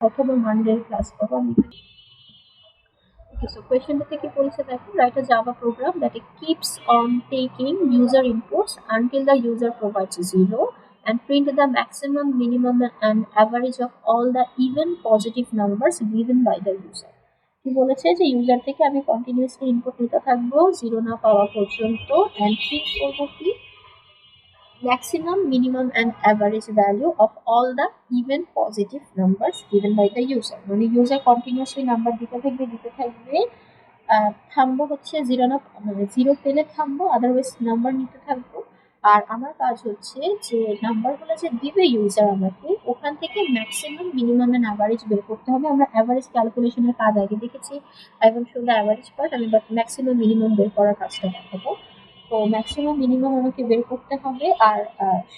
অথবা Monday class করবো আমি। Okay, so questionটাতে কি বলেছে দেখো, write a Java program that it keeps on taking user inputs until the user provides 0 and print the maximum, minimum and average of all the even positive numbers given by the user. কি বলেছে যে user থেকে আমি continuously input নিতে থাকবো 0 না পাওয়া পর্যন্ত, and print করবো কি maximum, minimum and average value of all the even positive numbers given by the user. মানে ইউজার কন্টিনিউয়াসলি নাম্বার দিতে থাকবে, থামবো হচ্ছে 0 না, মানে 0 পেলে থামবো, আদারওয়াইজ নাম্বার নিতে থাকবো। আর আমার কাজ হচ্ছে যে নাম্বারগুলো যে দিবে ইউজার আমাকে, ওখান থেকে ম্যাক্সিমাম, মিনিমাম এন্ড অ্যাভারেজ বের করতে হবে। আমরা অ্যাভারেজ ক্যালকুলেশনের কাজ আগে দেখেছি, এবং শুধু অ্যাভারেজ পার্ট আমি বাট ম্যাক্সিমাম, মিনিমাম বের করার কাজটা দেখাবো। তো ম্যাক্সিমাম, মিনিমাম আমাকে বের করতে হবে। আর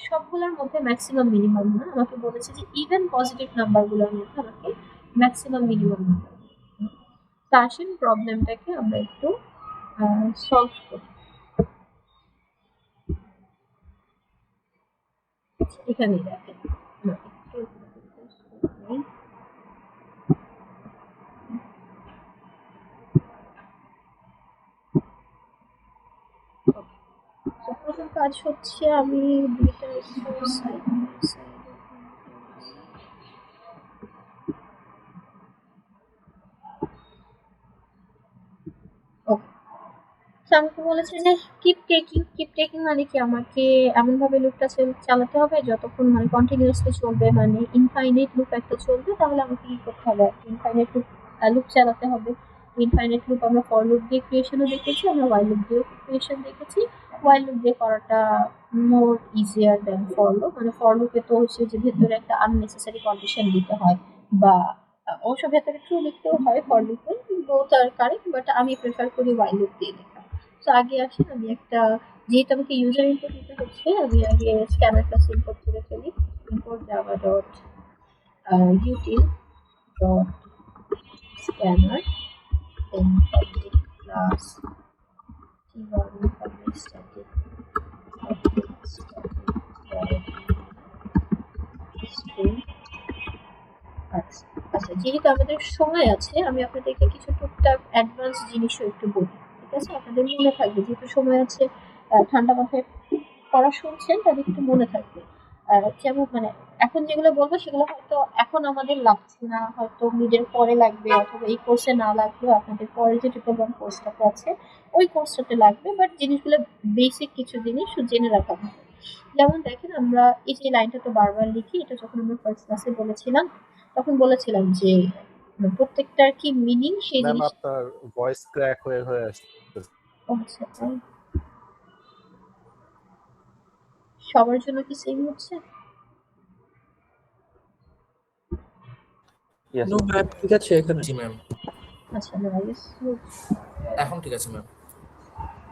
সবগুলোর মধ্যে ম্যাক্সিমাম, মিনিমাম না, আমাকে বলেছে যে ইভেন পজিটিভ নাম্বারগুলোর মধ্যে আমাকে ম্যাক্সিমাম, মিনিমাম নাম্বার। তো আসেন প্রবলেমটাকে আমরা একটু সলভ করি। এখানেই দেখেন, প্রথম কাজ হচ্ছে আমি দুইটা আমাকে বলেছে যে কিপ টেকিং মানে কি, আমাকে এমন ভাবে লুপটা চালাতে হবে যতক্ষণ মানে কন্টিনিউয়াসলি চলবে, মানে ইনফাইনাইট লুপ একটা চলবে, তাহলে আমাকে কি করতে হবে, ইনফাইনাইট লুপ চালাতে হবে। ইনফাইনাইট লুপ আমরা ফর লুপ দিয়ে ক্রিয়েশনও দেখেছি, আমরা ওয়াইল লুপ দিয়েও ক্রিয়েশন দেখেছি। ওয়াইল লুপ দিয়ে করাটা more easier than for loop. মানে ফর লুপে তো হচ্ছে যে ভেতরে একটা আননেসেসারি কন্ডিশন দিতে হয়, বা অবশ্য ভেতরে ট্রু লিখতেও হয় ফর লুপে, বোথ আর কারেক্ট, বাট আমি প্রেফার করি ওয়াইল লুপ দিয়ে লেখা। তো আগে আসেন আমি একটা, যেহেতু আমাকে ইউজার ইনপুট নিতে হচ্ছে, আমি আগে স্ক্যানার ক্লাস ইম্পোর্ট করে ফেলি। Import Java dot util dot scanner, then public class t1 public static string। আচ্ছা, যেহেতু আমাদের সময় আছে, আমি আপনাদেরকে কিছু টুকটাক অ্যাডভান্স জিনিসও একটু বলি, ঠিক আছে? আপনাদের মনে থাকবে, যেহেতু সময় আছে, ঠান্ডা মাথায় পড়া শুনছেন, তাদের একটু মনে থাকবে। যেমন মানে এখন যেগুলো বলবো সেগুলো হয়তো এখন আমাদের লাগছে না, হয়তো মিডের পরে লাগবে, অথবা এই কোর্সে না লাগলেও আপনাদের পরে যে ট্রিপল ওয়ান কোর্সটাতে আছে ওই কোর্সটাতে লাগবে, বাট জিনিসগুলো বেসিক কিছু জিনিস জেনে রাখা ভালো। যেমন দেখেন, আমরা এই যে লাইনটা তো বারবার লিখি, এটা যখন আমরা ফার্স্ট ক্লাসে বলেছিলাম, তখন বলেছিলাম যে প্রত্যেকটার কি মিনিং সেই ম্যাম জিনিস। আপনার ভয়েস ক্র্যাক হয়ে আসছে। আচ্ছা, সবার জন্য কি সেম হচ্ছে? নো ম্যাম, ঠিক আছে এখানে। জি ম্যাম, আচ্ছা, না এখন ঠিক আছে ম্যাম।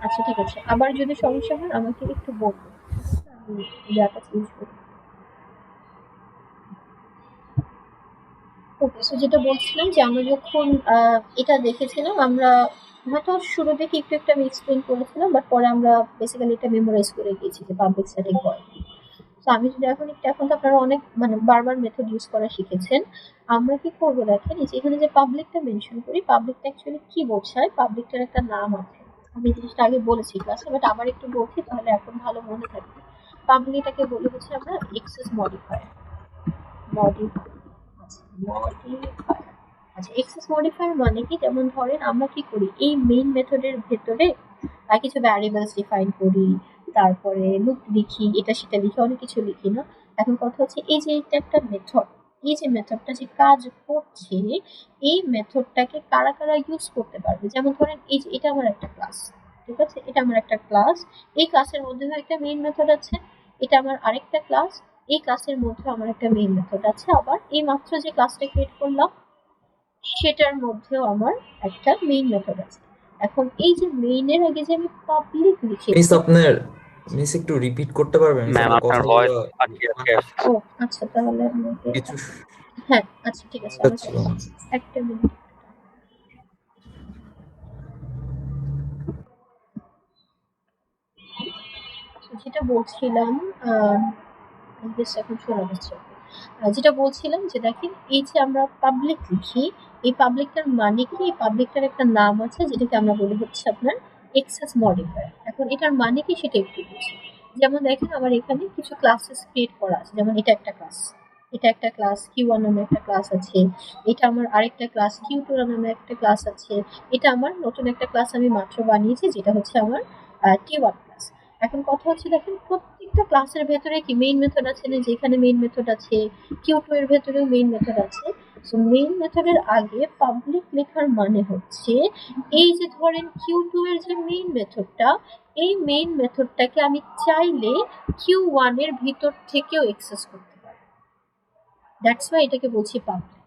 আচ্ছা, ঠিক আছে। আবার যদি সমস্যা হয় আমাকে একটু বলবেন, আমি ডাটা চেঞ্জ করি। ওকে, সো যেটা বলছিলাম যে আমরা যখন এটা দেখেছিলাম, আমরা হয়তো শুরু থেকে একটু আমি এক্সপ্লেন করেছিলাম, বাট পরে আমরা বেসিক্যালি এটা মেমোরাইজ করে গিয়েছি যে পাবলিক স্ট্যাটিক ভয়েড। তো আমি যদি এখন তো আপনারা অনেক মানে বারবার মেথড ইউজ করা শিখেছেন। আমরা কি করবো দেখেন, এই যে এখানে যে পাবলিকটা মেনশন করি, পাবলিকটা অ্যাকচুয়ালি কি বোঝায়, পাবলিকটার একটা নাম আছে। আমি জিনিসটা আগে বলেছি ক্লাসে, বাট আবার একটু বলছি তাহলে এখন ভালো মনে থাকবে। পাবলিকটাকে বলি হচ্ছে আমরা এক্সেস মডিফায়ার। আচ্ছা, এক্সেস মডিফায়ার মানে কি, যেমন ধরেন আমরা কি করি, এই মেইন মেথডের ভেতরে কিছু ভ্যারিয়েবলস ডিফাইন করি, তারপরে লুপ লিখি, এটা সেটা লিখি, অনেক কিছু লিখি না? এখন কথা হচ্ছে এই যে এটা একটা মেথড, এই যে মেথডটা যে কাজ করছে, এই মেথডটাকে কারা কারা ইউজ করতে পারবে। যেমন ধরেন এই যে এটা আমার একটা ক্লাস, ঠিক আছে? এটা আমার একটা ক্লাস, এই ক্লাসের মধ্যে একটা মেইন মেথড আছে। এটা আমার আরেকটা ক্লাস, এই ক্লাসের মধ্যে আমার একটা মেইন মেথড আছে। আবার এই মাত্র যে ক্লাসটা ক্রিয়েট করলাম সেটার মধ্যেও আমার একটা মেইন মেথড আছে। এখন এই যে মেইনের আগে যে আমি পাবলিক লিখে, মিস আপনার মিস একটু রিপিট করতে পারবেন ম্যাম আপনার ভয়েস আটকে আটকে আসছে। ও আচ্ছা, তাহলে আমাকে কিছু হ্যাঁ, আচ্ছা, ঠিক আছে, আমাকে ছিল না। একটা মিনিট। যেটা বলছিলাম, এখন শোনা যাচ্ছে। যেটা বলছিলাম যে দেখেন এই যে আমরা পাবলিক লিখি, এই পাবলিকটার মানে কি? এই পাবলিকটার একটা নাম আছে যেটাকে আমরা বলি হচ্ছে আপনার এক্সেস মডিফায়ার। এখন এটার মানে কি সেটা একটু বুঝি। যেমন দেখেন আমার এখানে কিছু ক্লাসেস ক্রিয়েট করা আছে, যেমন এটা একটা ক্লাস, এটা একটা ক্লাস Q1 নামে একটা ক্লাস আছে, এটা আমার আরেকটা ক্লাস Q2 নামে একটা ক্লাস আছে, এটা আমার নতুন একটা ক্লাস আমি মাত্র বানিয়েছি যেটা হচ্ছে আমার T1 ক্লাস। এখন কথা হচ্ছে দেখেন প্রত্যেকটা ক্লাসের ভেতরে কি মেইন মেথড আছে না? যেখানে মেইন মেথড আছে Q2 এর ভেতরেও মেইন মেথড আছে। সো মেইন মেথডের আগে পাবলিক লেখার মানে হচ্ছে এই যে ধরেন Q2 এর যে মেইন মেথডটা, এই মেইন মেথডটাকে আমি চাইলে Q1 এর ভিতর থেকেও অ্যাক্সেস করতে পারি। দ্যাটস ওয়াই এটাকে বলছি পাবলিক।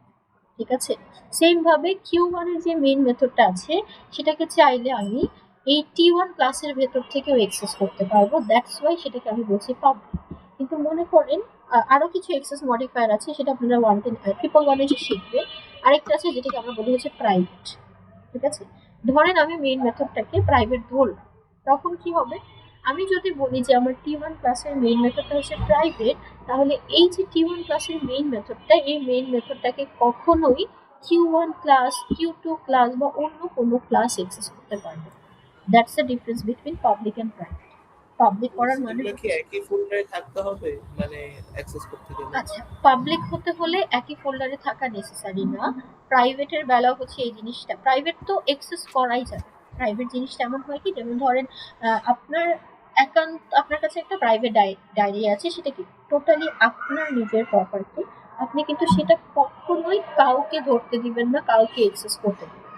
ঠিক আছে, সেম ভাবে Q1 এর যে মেইন মেথডটা আছে সেটাকে চাইলে আমি এই T1 ক্লাসের ভেতর থেকেও অ্যাক্সেস করতে পারবো। দ্যাটস ওয়াই সেটাকে আমি বলছি পাবলিক। কিন্তু মনে করেন আরো কিছু অ্যাক্সেস মডিফায়ার আছে, সেটা আপনারা 1.1 এ শিখবে। আরেকটা আছে যেটাকে আমরা বলি হচ্ছে প্রাইভেট। ঠিক আছে, ধরেন আমি মেইন মেথডটাকে প্রাইভেট ধরলাম, তখন কি হবে? আমি যদি বলি যে আমার T1 ক্লাসের মেইন মেথডটা হচ্ছে প্রাইভেট, তাহলে এই যে T1 ক্লাসের মেইন মেথডটা, এই মেইন মেথডটাকে কখনোই Q1 ক্লাস, Q2 ক্লাস বা অন্য কোনো ক্লাস অ্যাক্সেস করতে পারবে না। That's the difference between public and private. Public করার মানে এগুলো কি একই ফোল্ডারে থাকতে হবে মানে অ্যাক্সেস করতে গেলে? আচ্ছা, পাবলিক হতে হলে একই ফোল্ডারে থাকা নেসেসারি না। প্রাইভেটের বেলা হচ্ছে এই জিনিসটা, প্রাইভেট তো অ্যাক্সেস করাই যাবে। প্রাইভেট জিনিসটা এমন হয় কি, যেমন ধরেন আপনার অ্যাকাউন্ট, আপনার কাছে একটা প্রাইভেট ডায়েরি আছে, সেটা কি টোটালি আপনার নিজের প্রপার্টি। আপনি কিন্তু সেটা কখনোই কাউকে ধরতে দিবেন না, কাউকে অ্যাক্সেস করতে দিবেন না।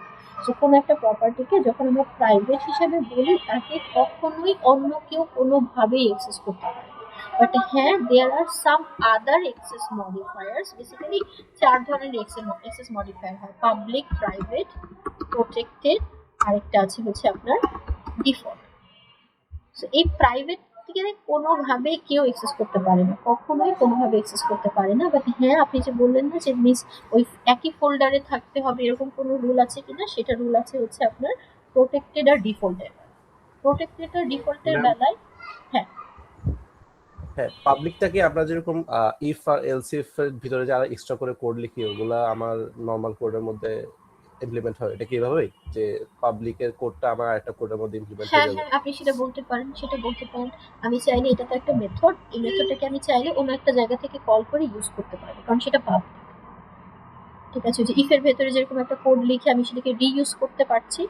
যে কোনো একটা প্রপার্টিকে যখন আমরা প্রাইভেট হিসেবে বলি, তাকে কখনোই অন্য কেউ কোনোভাবেই অ্যাক্সেস করতে পারে না। বাট হ্যাঁ, দেয়ার আর সাম আদার এক্সেস মডিফায়ার্স। বেসিক্যালি 4 ধরনের এক্সেস মডিফায়ার হয়: পাবলিক, প্রাইভেট, প্রোটেক্টেড, আরেকটা আছে হচ্ছে আপনার ডিফল্ট। সো এই প্রাইভেট থেকে কোনোভাবে কেউ অ্যাক্সেস করতে পারে না, কখনোই কোনোভাবে অ্যাক্সেস করতে পারে না। বাট হ্যাঁ, আপনি যে বললেন না যে মিস ওই একই ফোল্ডারে থাকতে হবে, এরকম কোনো রুল আছে কিনা, সেটা রুল আছে হচ্ছে আপনার প্রোটেক্টেড আর ডিফল্টের। প্রোটেক্টেড আর ডিফল্টের বেলায় হ্যাঁ হ্যাঁ, পাবলিকটাকে আমরা যেরকম ইফ আর এলস ইফ এর ভিতরে যারা এক্সট্রা করে কোড লিখি, ওগুলা আমার নর্মাল কোডের মধ্যে ইমপ্লিমেন্ট হয়। এটা কি এভাবেই যে পাবলিকের কোডটা আমার আরেকটা কোডের মধ্যে ইমপ্লিমেন্ট হয়ে হ্যাঁ যাবে? হ্যাঁ, আপনি সেটা বলতে পারেন, সেটা বলতে পারেন। আমি চাইলে এটা তো একটা মেথড, এই মেথডটাকে আমি চাইলে অন্য একটা জায়গা থেকে কল করে ইউজ করতে পারবো, কারণ সেটা পাবলিক। ঠিক আছে, ওই যে ইফের ভেতরে যেরকম একটা কোড লিখে আমি সেটাকে রিইউজ করতে পারছি,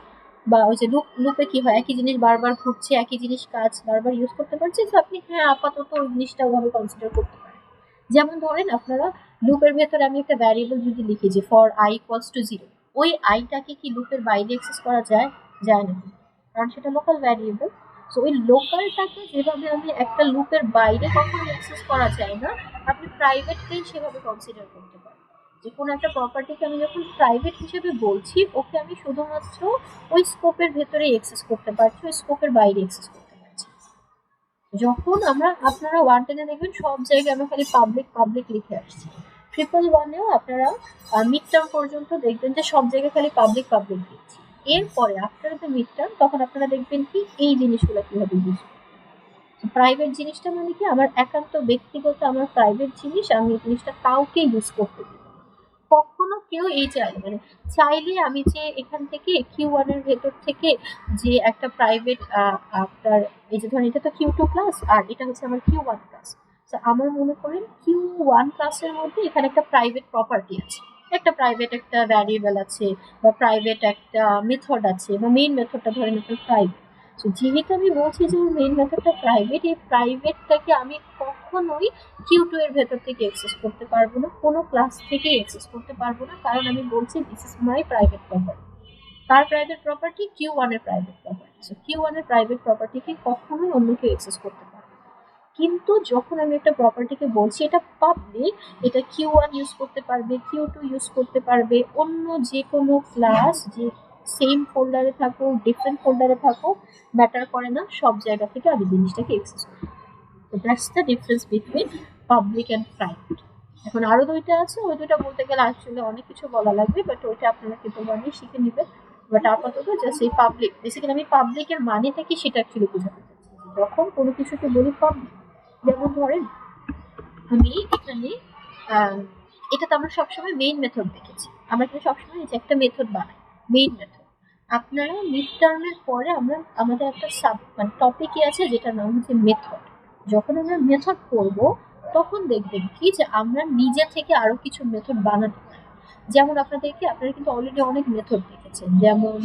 বা ওই যে লুপে কি হয়, একই জিনিস বারবার ঘুরছে, একই জিনিস কাজ বারবার ইউজ করতে পারছি। তো আপনি হ্যাঁ আপাতত ওই জিনিসটা ওভাবে কনসিডার করতে পারেন। যেমন ধরেন আপনারা লুপের ভেতরে আমি একটা ভ্যারিয়েবল যদি লিখি যে ফর I ইকুয়ালস টু 0, ওই আইটাকে কি লুপের বাইরে অ্যাক্সেস করা যায়? যায় না, কারণ সেটা লোকাল ভ্যারিয়েবল। সো ওই লোকালটাকে যেভাবে আমি একটা লুপের বাইরে কখনো অ্যাক্সেস করা যায় না, আপনি প্রাইভেটকেই সেভাবে কনসিডার করতে পারেন। যে কোনো একটা প্রপার্টিকে আমি যখন প্রাইভেট হিসেবে বলছি, ওকে আমি শুধুমাত্র ওই স্কোপের ভেতরেই অ্যাক্সেস করতে পারছি, ওই স্কোপের বাইরে অ্যাক্সেস করতে পারছি। যখন আপনারা 110 এ দেখবেন সব জায়গায় আমরা খালি পাবলিক পাবলিক লিখে আসছি। 111এও আপনারা মিড টার্ম পর্যন্ত দেখবেন যে সব জায়গায় খালি পাবলিক পাবলিক দিচ্ছি। এরপরে আফটার দ্য মিড টার্ম তখন আপনারা দেখবেন কি এই জিনিসগুলো কিভাবে বুঝবেন। প্রাইভেট জিনিসটা মানে কি আমার একান্ত ব্যক্তিগত, আমার প্রাইভেট জিনিস, আমি এই জিনিসটা কাউকে ইউজ করতে দিই না। কখনো কেউ এই মানে চাইলে আমি যে এখান থেকে Q1 এর ভেতর থেকে যে একটা প্রাইভেট আপনার এই যে ধরেন এটা তো Q2 ক্লাস আর এটা হচ্ছে আমার Q1 ক্লাস। তো আমার মনে করেন Q1 ক্লাসের মধ্যে এখানে একটা প্রাইভেট প্রপার্টি আছে, একটা প্রাইভেট একটা ভ্যারিয়েবল আছে, বা প্রাইভেট একটা মেথড আছে, বা মেইন মেথডটা ধরেন একটা প্রাইভেট। তো যেহেতু আমি বলছি যে মেইন মেথডটা প্রাইভেট, এই প্রাইভেটটাকে আমি কখনোই Q2 এর ভেতর থেকে অ্যাক্সেস করতে পারবো না, কোনো ক্লাস থেকে অ্যাক্সেস করতে পারবো না, কারণ আমি বলছি this is my private property. তার প্রাইভেট প্রপার্টি Q1 এর প্রাইভেট প্রপার্টি। সো Q1 এর প্রাইভেট প্রপার্টিকে কখনোই অন্য কেউ অ্যাক্সেস করতে পারবে না। কিন্তু যখন আমি একটা প্রপার্টিকে বলছি এটা পাবলিক, এটা Q1 ইউজ করতে পারবে, Q2 ইউজ করতে পারবে, অন্য যে কোনো ক্লাস যে সেম ফোল্ডারে থাকুক ডিফারেন্ট ফোল্ডারে থাকুক ম্যাটার করে না, সব জায়গা থেকে আমি জিনিসটাকে অ্যাক্সেস করি। তো that's the difference between public and private. এখন আরো দুইটা আছে, ওই দুইটা বলতে গেলে আসলে অনেক কিছু বলা লাগবে, বাট ওইটা আপনারা কিন্তু বানিয়ে শিখে নেবেন। বাট আপাতত জাস্ট এই পাবলিক, বেসিক্যালি আমি পাবলিকের মানেটা কি সেটা অ্যাকচুয়ালি বোঝাতে চাচ্ছি। যখন কোনো কিছুকে বলি পাবলিক, যেমন ধরেন আমি এখানে আম, এটা তো আমরা সবসময় মেইন মেথড দেখেছি। আমরা কিন্তু সবসময় এই যে একটা মেথড বানাই, মেইন মেথড। আপনারা মিড টার্মের পরে আমরা আমাদের একটা মানে টপিকই আছে যেটার নাম হচ্ছে মেথড। যখন আমরা মেথড করব তখন দেখবেন কি যে আমরা নিজে থেকে আরো কিছু মেথড বানাতে পারি। যেমন আপনারা কিন্তু অলরেডি অনেক মেথড দেখেছেন, যেমন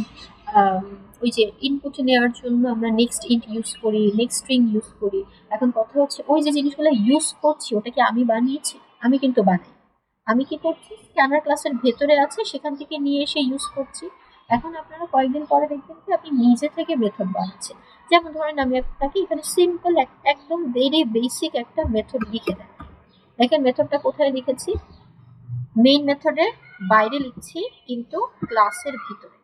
আম, ওই যে ইনপুট নেওয়ার জন্য আমরা নেক্সট ইন্ট ইউজ করি, নেক্সট স্ট্রিং ইউজ করি। এখন কথা হচ্ছে ওই যে জিনিসগুলো ইউজ করছি ওটা কি আমি বানিয়েছি? আমি কিন্তু বানাই। আমি কি করছি, স্ক্যানার ক্লাসের ভেতরে আছে সেখান থেকে নিয়ে এসে ইউজ করছি। এখন আপনারা কয়েকদিন পরে দেখবেন কি আপনি নিজে থেকে মেথড বানাচ্ছেন। যেমন ধরেন আমি আপনাকে এখানে সিম্পল একদম ভেরি বেসিক একটা মেথড লিখে দেন। দেখেন মেথডটা কোথায় লিখেছি, মেইন মেথডের বাইরে লিখছি কিন্তু ক্লাসের ভিতরে।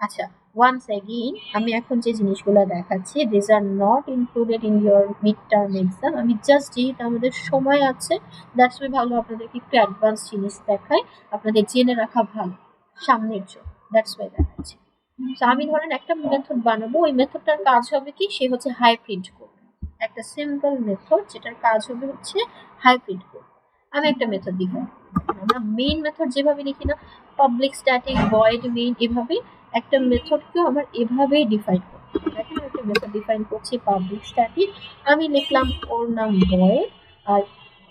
আচ্ছা, ওয়ান্স এগেইন আমি এখন যে জিনিসগুলো দেখাচ্ছি this are not included in your mid term exam. আমি জাস্ট যেহেতু আমাদের সময় আছে দ্যাটস ওয়াই ভালো আপনাদেরকে একটু অ্যাডভান্স জিনিস দেখাই, আপনাদের জেনে রাখা ভালো সামনের জন্য, দ্যাটস ওয়াই দেখাচ্ছি। তো আমি ধরেন একটা মেথড বানাবো, ওই মেথডটার কাজ হবে কি, সে হচ্ছে হাই প্রিন্ট করবে। একটা সিম্পল মেথড যেটার কাজ হবে হচ্ছে হাই প্রিন্ট করবে। আমি একটা মেথড দিব, আমরা মেইন মেথড যেভাবে লিখি না, পাবলিক স্ট্যাটিক ভয়েড মেইন, এভাবে একটা মেথডকেও আমার এভাবেই ডিফাইন করতে হবে। দেখেন আমি একটা মেথড ডিফাইন করছি পাবলিক স্ট্যাটিক, আমি লিখলাম ওর নাম ভয়েড, আর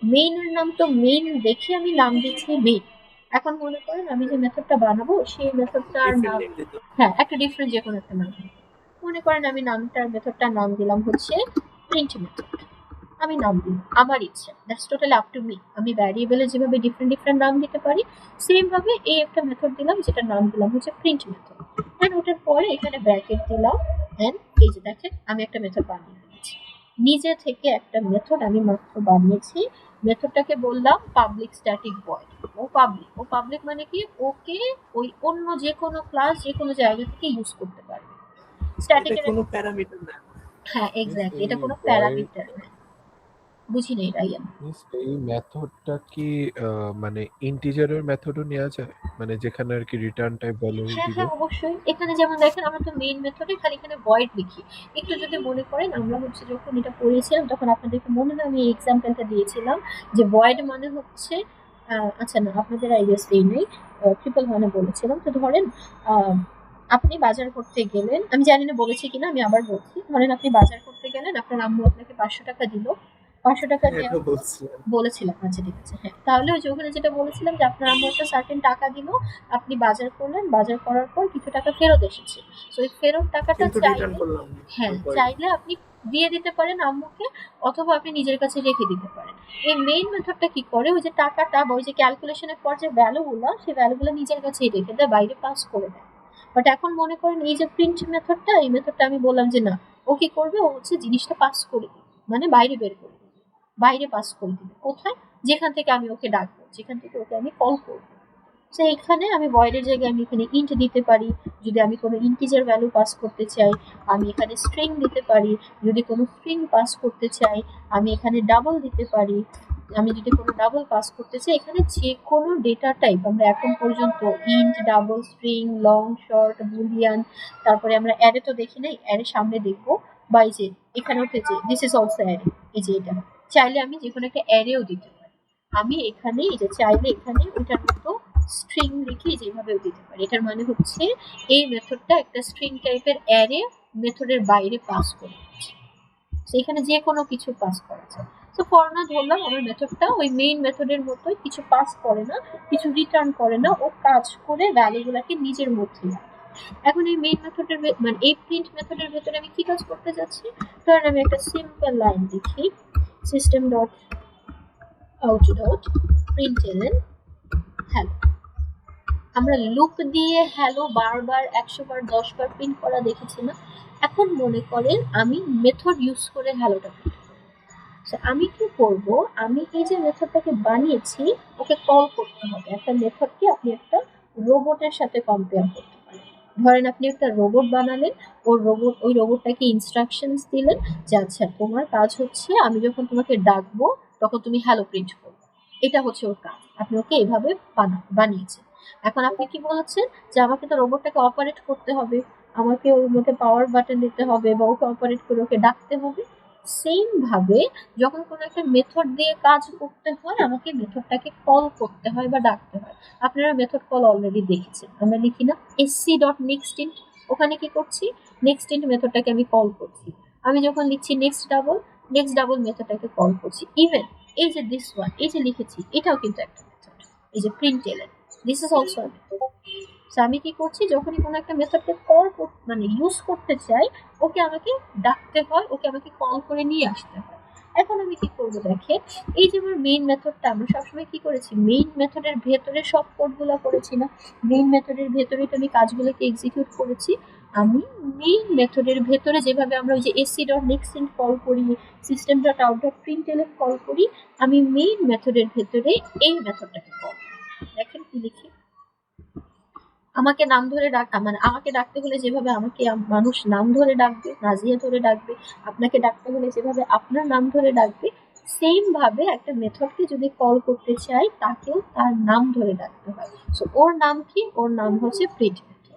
মেইনের নাম তো মেইন দেখে আমি নাম দিচ্ছি মেইন। এখন মনে করেন আমি যে মেথডটা বানাবো সেই মেথডটার ডিফারেন্ট নাম, নেম দিতে হবে। হ্যাঁ একটা ডিফারেন্ট যে কোনো একটা নাম। মনে করেন আমি মেথডটার নাম দিলাম হচ্ছে প্রিন্ট মেথড। আমি নাম দিই আমার ইচ্ছা, that's totally up to me. আমি ভ্যারিয়েবলে যেভাবে ডিফারেন্ট ডিফারেন্ট নাম দিতে পারি সেম ভাবে এই একটা মেথড দিলাম যেটার নাম দিলাম হচ্ছে প্রিন্ট মেথড। এন্ড ওটার পরে এখানে ব্র্যাকেট দিলাম। এন্ড এই যে দেখেন আমি একটা মেথড বানিয়ে ফেলেছি, নিজে থেকে একটা মেথড আমি মাত্র বানিয়েছি। মেথডটাকে বললাম পাবলিক স্ট্যাটিক ভয়েড। ও পাবলিক মানে কি, ওকে ওই অন্য যে কোনো ক্লাস যে কোনো জায়গা থেকে ইউজ করতে পারবে। এটা স্ট্যাটিকের, কোনো প্যারামিটার না। হ্যাঁ মিস এক্স্যাক্টলি, এই এটা কোনো ভয়েড প্যারামিটার না। বুঝি নেই রাইয়ান। মিস এই মেথডটা কি মানে ইন্টিজারের মেথডও নেওয়া যায়, মানে যেখানে আর কি রিটার্ন টাইপ ভ্যালু হ্যাঁ দিব? হ্যাঁ অবশ্যই। এখানে যেমন দেখেন আমরা তো মেইন মেথডে খালি এখানে ভয়েড লিখি। একটু যদি মনে করেন আমরা হচ্ছে যখন এটা পড়েছিলাম তখন আপনাদেরকে মনে হয় আমি এই এক্সাম্পলটা দিয়েছিলাম যে ভয়েড মানে হচ্ছে আচ্ছা না আপনাদের আইডিয়াস দেই নেই, ট্রিপল ওয়ানে বলেছিলাম। তো ধরেন আহ, আপনি বাজার করতে গেলেন, আমি জানি না বলেছি কিনা আমি আবার বলছি। ধরেন আপনি বাজার করতে গেলেন, আপনার আম্মু আপনাকে 500 টাকা দিল। 500 টাকা এটা বলছিলাম। বলেছিলাম, আচ্ছা ঠিক আছে। হ্যাঁ তাহলে ওই যে ওখানে যেটা বলেছিলাম যে আপনার আম্মু একটা সার্টেন টাকা দিল, আপনি বাজার করলেন, বাজার করার পর কিছু টাকা ফেরত এসেছে। তো ওই ফেরত টাকাটা কিন্তু রিটার্ন চাইলে, করলাম না। হ্যাঁ তারপরে চাইলে আপনি দিয়ে দিতে পারেন আম্মুকে, অথবা আপনি নিজের কাছে রেখে দিতে পারেন। এই মেইন মেথডটা কি করে, ওই যে টাকাটা বা ওই যে ক্যালকুলেশনের পর যে ভ্যালুগুলো, সেই ভ্যালুগুলো নিজের কাছেই রেখে দেয়, বাইরে পাস করে দেয়। বাট এখন মনে করেন এই যে প্রিন্ট মেথডটা, এই মেথডটা আমি বললাম যে না, ও কি করবে, ও হচ্ছে জিনিসটা পাস করে দিবে, মানে বাইরে বের করে দিবে, বাইরে পাস করে দিবে। কোথায়, যেখান থেকে আমি ওকে ডাকবো, যেখান থেকে ওকে আমি কল করবো। তো এখানে আমি ভয়েডের জায়গায় আমি এখানে ইন্ট দিতে পারি, যদি আমি কোনো ইন্টিজার ভ্যালু পাস করতে চাই। আমি এখানে স্ট্রিং দিতে পারি, যদি কোনো স্ট্রিং পাস করতে চাই। আমি এখানে ডাবল দিতে পারি, আমি যদি কোনো ডাবল পাস করতে চাই। এখানে যে কোনো ডেটা টাইপ আমরা এখন পর্যন্ত int, double, string, long, short, Boolean, তারপরে আমরা অ্যারে তো দেখি নাই, অ্যারে সামনে দেখবো। বা এই যে এখানে উঠেছে দিস ইজ অলসো অ্যারে, এই যে এটা চাইলে আমি যে কোনো একটা অ্যারেও দিতে পারি। আমি এখানে এই যে চাইলে এখানে ওইটার মতো স্ট্রিং লিখে যেভাবেও দিতে পারি। এটার মানে হচ্ছে এই মেথডটা একটা স্ট্রিং টাইপের অ্যারে মেথডের বাইরে পাস করে দিচ্ছে। সেখানে যে কোনো কিছু পাস করা যায়। তো ফর না ধরলাম আমার মেথডটা ওই মেইন মেথডের মতোই, কিছু পাস করে না, কিছু রিটার্ন করে না, ও কাজ করে ভ্যালুগুলোকে নিজের মধ্যে রাখে। এখন এই মেইন মেথডের মানে এই প্রিন্ট মেথডের ভেতরে আমি কি কাজ করতে যাচ্ছি, ধরেন আমি একটা সিম্পল লাইন লিখি, system dot out dot প্রিন্টএলএন hello. আমরা লুপ দিয়ে হ্যালো বারবার 100 বার 10 বার প্রিন্ট করা দেখেছি না। এখন মনে করেন আমি মেথড ইউজ করে হ্যালোটা প্রিন্ট করব। আমি কি করব, আমি এই যে মেথডটাকে বানিয়েছি ওকে কল করতে হবে। একটা মেথডকে আপনি একটা রোবটের সাথে কম্পেয়ার করতে পারেন। ধরেন আপনি একটা রোবট বানালেন, ওই রোবটটাকে ইনস্ট্রাকশনস দিলেন যে আচ্ছা তোমার কাজ হচ্ছে আমি যখন তোমাকে ডাকবো তখন তুমি হ্যালো প্রিন্ট করবে। এটা হচ্ছে ওর কাজ, আপনি ওকে এভাবে বানিয়েছেন। এখন আপনি কি বলেছেন যে আমাকে তো রোবটটাকে অপারেট করতে হবে, আমাকে ওর মধ্যে পাওয়ার বাটন দিতে হবে বা ওকে অপারেট করে ওকে ডাকতে হবে। সেম ভাবে যখন কোনো একটা মেথড দিয়ে কাজ করতে হয় আমাকে মেথডটাকে কল করতে হয় বা ডাকতে হয়। আপনারা মেথড কল অলরেডি দেখেছেন, আমরা লিখি না এসসি ডট নেক্সট ইন্ট, ওখানে কি করছি নেক্সট ইন্ট মেথডটাকে আমি কল করছি। আমি যখন লিখছি নেক্সট ডাবল মেথডটাকে কল করছি। ইভেন এই যে দিস ওয়ান, এই যে লিখেছি, এটাও কিন্তু একটা মেথড। এই যে print ln, this is also a method. So আমি কি করছি, যখনই কোনো একটা মেথডকে কল মানে ইউজ করতে চাই, ওকে আমাকে ডাকতে হয়, ওকে আমাকে কল করে নিয়ে আসতে হয়। এখন আমি কি করবো দেখে, এই যে আমার মেইন মেথডটা, আমরা সবসময় কি করেছি মেইন মেথডের ভেতরে সব কোডগুলো করেছি না, মেইন মেথডের ভেতরে তো আমি কাজগুলোকে এক্সিকিউট করেছি। আমি মেইন মেথডের ভেতরে যেভাবে আমরা ওই যে এসসি ডট নেক্সট ইন্ট কল করি, system dot out dot println কল করি, আমি মেইন মেথডের ভেতরে এই মেথডটাকে কল করি। দেখেন কি লিখি, আমাকে নাম ধরে মানে আমাকে ডাকতে হলে যেভাবে আমাকে মানুষ নাম ধরে ডাকবে, নাজিয়া ধরে ডাকবে, আপনাকে ডাকতে হলে যেভাবে আপনার নাম ধরে ডাকবে, সেম ভাবে একটা মেথডকে যদি কল করতে চাই তাকেও তার নাম ধরে ডাকতে হয়। সো ওর নাম কি, ওর নাম হচ্ছে প্রিন্ট মেথড।